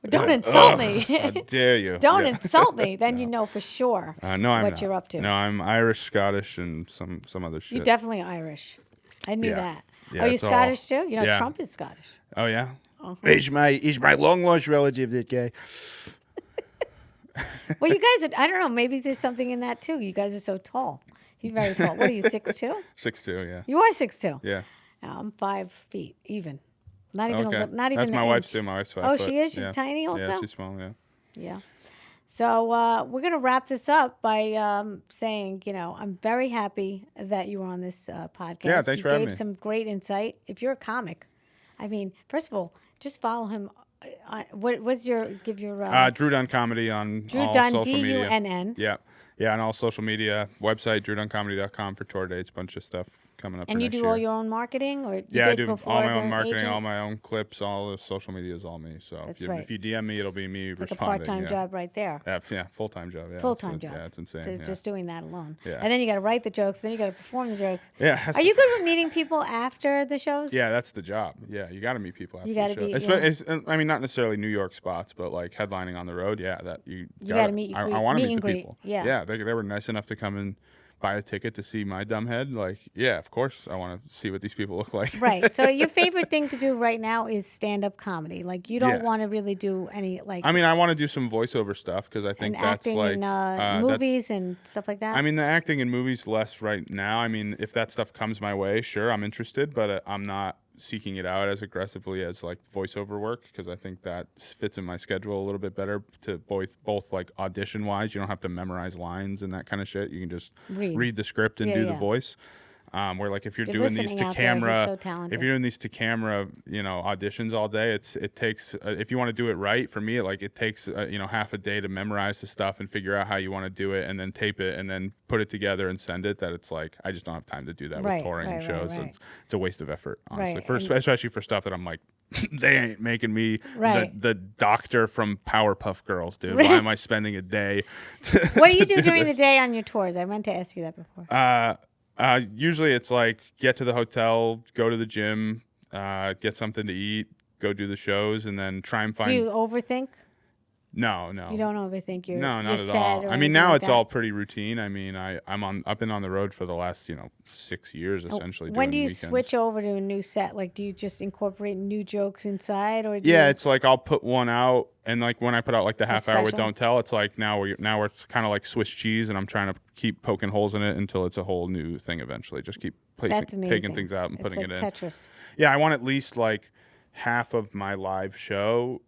Speaker 1: don't insult me.
Speaker 2: How dare you?
Speaker 1: Don't
Speaker 2: Yeah.
Speaker 1: insult me. Then you know for sure
Speaker 2: No, I'm
Speaker 1: what
Speaker 2: not.
Speaker 1: you're up to.
Speaker 2: No, I'm Irish, Scottish, and some other shit.
Speaker 1: You're definitely Irish. I knew
Speaker 2: Yeah.
Speaker 1: that.
Speaker 2: Yeah,
Speaker 1: Are you
Speaker 2: it's all-
Speaker 1: Scottish too? You know,
Speaker 2: Yeah.
Speaker 1: Trump is Scottish.
Speaker 2: Oh yeah.
Speaker 3: He's my long lost relative, that guy.
Speaker 1: Well, you guys are, I don't know, maybe there's something in that too. You guys are so tall. He's very tall. What are you, 6'2"?
Speaker 2: 6'2", yeah.
Speaker 1: You are 6'2".
Speaker 2: Yeah.
Speaker 1: I'm 5 feet, even. Not even
Speaker 2: Okay.
Speaker 1: not even
Speaker 2: That's my
Speaker 1: an
Speaker 2: wife's
Speaker 1: inch.
Speaker 2: too. My wife's 5
Speaker 1: Oh,
Speaker 2: foot.
Speaker 1: she is? She's
Speaker 2: Yeah.
Speaker 1: tiny also?
Speaker 2: Yeah, she's small, yeah.
Speaker 1: Yeah. So we're going to wrap this up by saying, I'm very happy that you were on this podcast.
Speaker 2: Yeah, thanks for having
Speaker 1: You
Speaker 2: me.
Speaker 1: gave some great insight. If you're a comic, I mean, first of all, just follow him. Give your...
Speaker 2: Drew Dunn Comedy on
Speaker 1: Drew
Speaker 2: all
Speaker 1: Dunn,
Speaker 2: social media.
Speaker 1: DUNN.
Speaker 2: Yeah. Yeah, on all social media. Website, drewduncomedy.com for tour dates, bunch of stuff coming up
Speaker 1: And
Speaker 2: for
Speaker 1: you
Speaker 2: next
Speaker 1: do
Speaker 2: year.
Speaker 1: all your own marketing? Or you
Speaker 2: Yeah, I
Speaker 1: did
Speaker 2: do
Speaker 1: before
Speaker 2: all my own
Speaker 1: the
Speaker 2: marketing,
Speaker 1: agent?
Speaker 2: all my own clips, all the social media is all me. So
Speaker 1: That's
Speaker 2: if
Speaker 1: right.
Speaker 2: if you DM me, it'll be me
Speaker 1: Like a
Speaker 2: responding.
Speaker 1: part-time
Speaker 2: yeah.
Speaker 1: job right there.
Speaker 2: Yeah, full-time job. Yeah,
Speaker 1: Full-time job.
Speaker 2: Yeah, it's insane.
Speaker 1: Just doing that alone.
Speaker 2: Yeah.
Speaker 1: And then you got to write the jokes. Then you got to perform the jokes.
Speaker 2: Yeah. that's
Speaker 1: Are you good with meeting people after the shows?
Speaker 2: Yeah, that's the job. Yeah, you got to meet people after
Speaker 1: You gotta
Speaker 2: the show.
Speaker 1: be-
Speaker 2: I mean, not necessarily New York spots, but like headlining on the road. Yeah, that you
Speaker 1: gotta meet-
Speaker 2: I want to
Speaker 1: meet
Speaker 2: meet
Speaker 1: and
Speaker 2: the
Speaker 1: greet.
Speaker 2: people.
Speaker 1: Yeah.
Speaker 2: Yeah, they were nice enough to come and buy a ticket to see my dumb head. Like, yeah, of course, I want to see what these people look like.
Speaker 1: Right. So your favorite thing to do right now is stand-up comedy. Like you don't
Speaker 2: Yeah.
Speaker 1: want to really do any like
Speaker 2: I mean, I want to do some voiceover stuff because I think
Speaker 1: and
Speaker 2: that's
Speaker 1: acting
Speaker 2: like
Speaker 1: in
Speaker 2: that's-
Speaker 1: movies and stuff like that.
Speaker 2: I mean, the acting in movies less right now. I mean, if that stuff comes my way, sure, I'm interested, but I'm not seeking it out as aggressively as like voiceover work because I think that fits in my schedule a little bit better to both like audition wise. You don't have to memorize lines and that kind of shit. You can just read the script and
Speaker 1: Yeah,
Speaker 2: do
Speaker 1: yeah.
Speaker 2: the voice. Where like if you're
Speaker 1: You're
Speaker 2: doing these
Speaker 1: listening
Speaker 2: to
Speaker 1: out there, he's
Speaker 2: camera,
Speaker 1: so talented.
Speaker 2: if you're doing these to camera, auditions all day, it takes if you want to do it right for me, it takes half a day to memorize the stuff and figure out how you want to do it and then tape it and then put it together and send it. That it's like I just don't have time to do that
Speaker 1: Right,
Speaker 2: with touring and
Speaker 1: right,
Speaker 2: shows.
Speaker 1: right, right.
Speaker 2: It's a waste of effort, honestly.
Speaker 1: Right,
Speaker 2: Especially for stuff that I'm like, they ain't making me
Speaker 1: Right.
Speaker 2: the doctor from Powerpuff Girls, dude. Why am I spending a day?
Speaker 1: what do you do
Speaker 2: to
Speaker 1: during
Speaker 2: this?
Speaker 1: the day on your tours? I meant to ask you that before.
Speaker 2: Usually it's like get to the hotel, go to the gym, get something to eat, go do the shows, and then try and find.
Speaker 1: Do you overthink?
Speaker 2: No.
Speaker 1: You don't overthink your
Speaker 2: No, not
Speaker 1: your
Speaker 2: at
Speaker 1: set
Speaker 2: all.
Speaker 1: or
Speaker 2: I
Speaker 1: anything
Speaker 2: mean, now
Speaker 1: like
Speaker 2: it's
Speaker 1: that?
Speaker 2: all pretty routine. I mean, I've been on the road for the last 6 years essentially.
Speaker 1: When
Speaker 2: doing
Speaker 1: do you
Speaker 2: weekends.
Speaker 1: switch over to a new set? Like, do you just incorporate new jokes inside, or do
Speaker 2: Yeah,
Speaker 1: you,
Speaker 2: it's like I'll put one out, and like when I put out like the half hour with
Speaker 1: special?
Speaker 2: Don't Tell, it's like now we're kind of like Swiss cheese, and I'm trying to keep poking holes in it until it's a whole new thing eventually. Just keep
Speaker 1: that's amazing.
Speaker 2: taking things out and
Speaker 1: It's
Speaker 2: putting
Speaker 1: like
Speaker 2: it in.
Speaker 1: Tetris.
Speaker 2: Yeah, I want at least like half of my live show,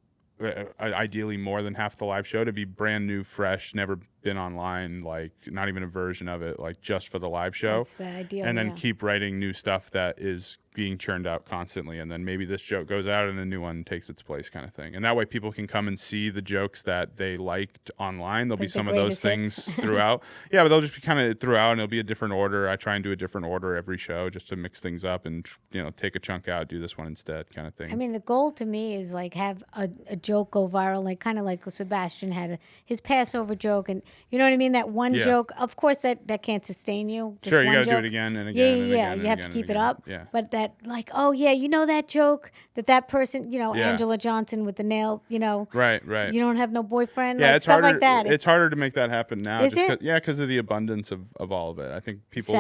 Speaker 2: ideally more than half the live show, to be brand new, fresh, never been online, like not even a version of it, like just for the live show.
Speaker 1: That's the ideal.
Speaker 2: And then
Speaker 1: yeah.
Speaker 2: keep writing new stuff that is being churned out constantly, and then maybe this joke goes out and a new one takes its place, kind of thing. And that way people can come and see the jokes that they liked online. There'll be some of those things throughout. Yeah, but they'll just be kind of throughout, and it'll be a different order. I try and do a different order every show just to mix things up and, you know, take a chunk out, do this one instead, kind of thing.
Speaker 1: I mean, the goal to me is like have a joke go viral, like kind of like Sebastian had his Passover joke, and you know what I mean? That one joke, of course, that can't sustain you. Just
Speaker 2: sure, you
Speaker 1: got
Speaker 2: to do it again and again and again.
Speaker 1: You have to keep it up.
Speaker 2: Yeah.
Speaker 1: But that, like, oh, yeah, you know that joke that person, you know, Angela Johnson with the nails, you know.
Speaker 2: Right.
Speaker 1: You don't have no boyfriend.
Speaker 2: Yeah,
Speaker 1: like,
Speaker 2: it's
Speaker 1: stuff
Speaker 2: harder.
Speaker 1: Like that.
Speaker 2: It's harder to make that happen now.
Speaker 1: Is it?
Speaker 2: Because of the abundance of all of it. I think people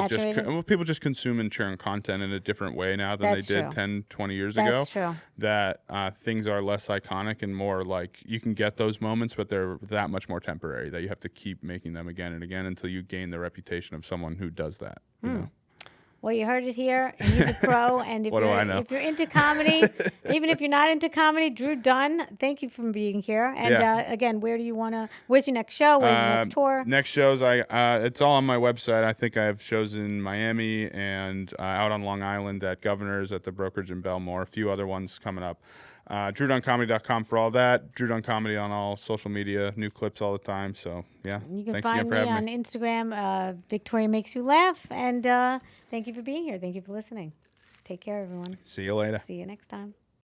Speaker 2: just consume and churn content in a different way now than they did 10, 20 years ago.
Speaker 1: That's true.
Speaker 2: That things are less iconic and more like you can get those moments, but they're that much more temporary that you have to keep making them again and again until you gain the reputation of someone who does that. You know?
Speaker 1: Well, you heard it here, and he's a pro. And if you're into comedy, even if you're not into comedy, Drew Dunn, thank you for being here. And again, where's your next show? Where's your next tour?
Speaker 2: Next shows, it's all on my website. I think I have shows in Miami and out on Long Island at Governor's, at the Brokerage in Belmore, a few other ones coming up. DrewDunnComedy.com for all that. Drew Dunn Comedy on all social media, new clips all the time. So, yeah.
Speaker 1: You can
Speaker 2: Thanks
Speaker 1: find
Speaker 2: again for
Speaker 1: me
Speaker 2: having
Speaker 1: on
Speaker 2: me.
Speaker 1: Instagram, Victoria Makes You Laugh. And thank you for being here. Thank you for listening. Take care, everyone.
Speaker 2: See you later.
Speaker 1: See you next time.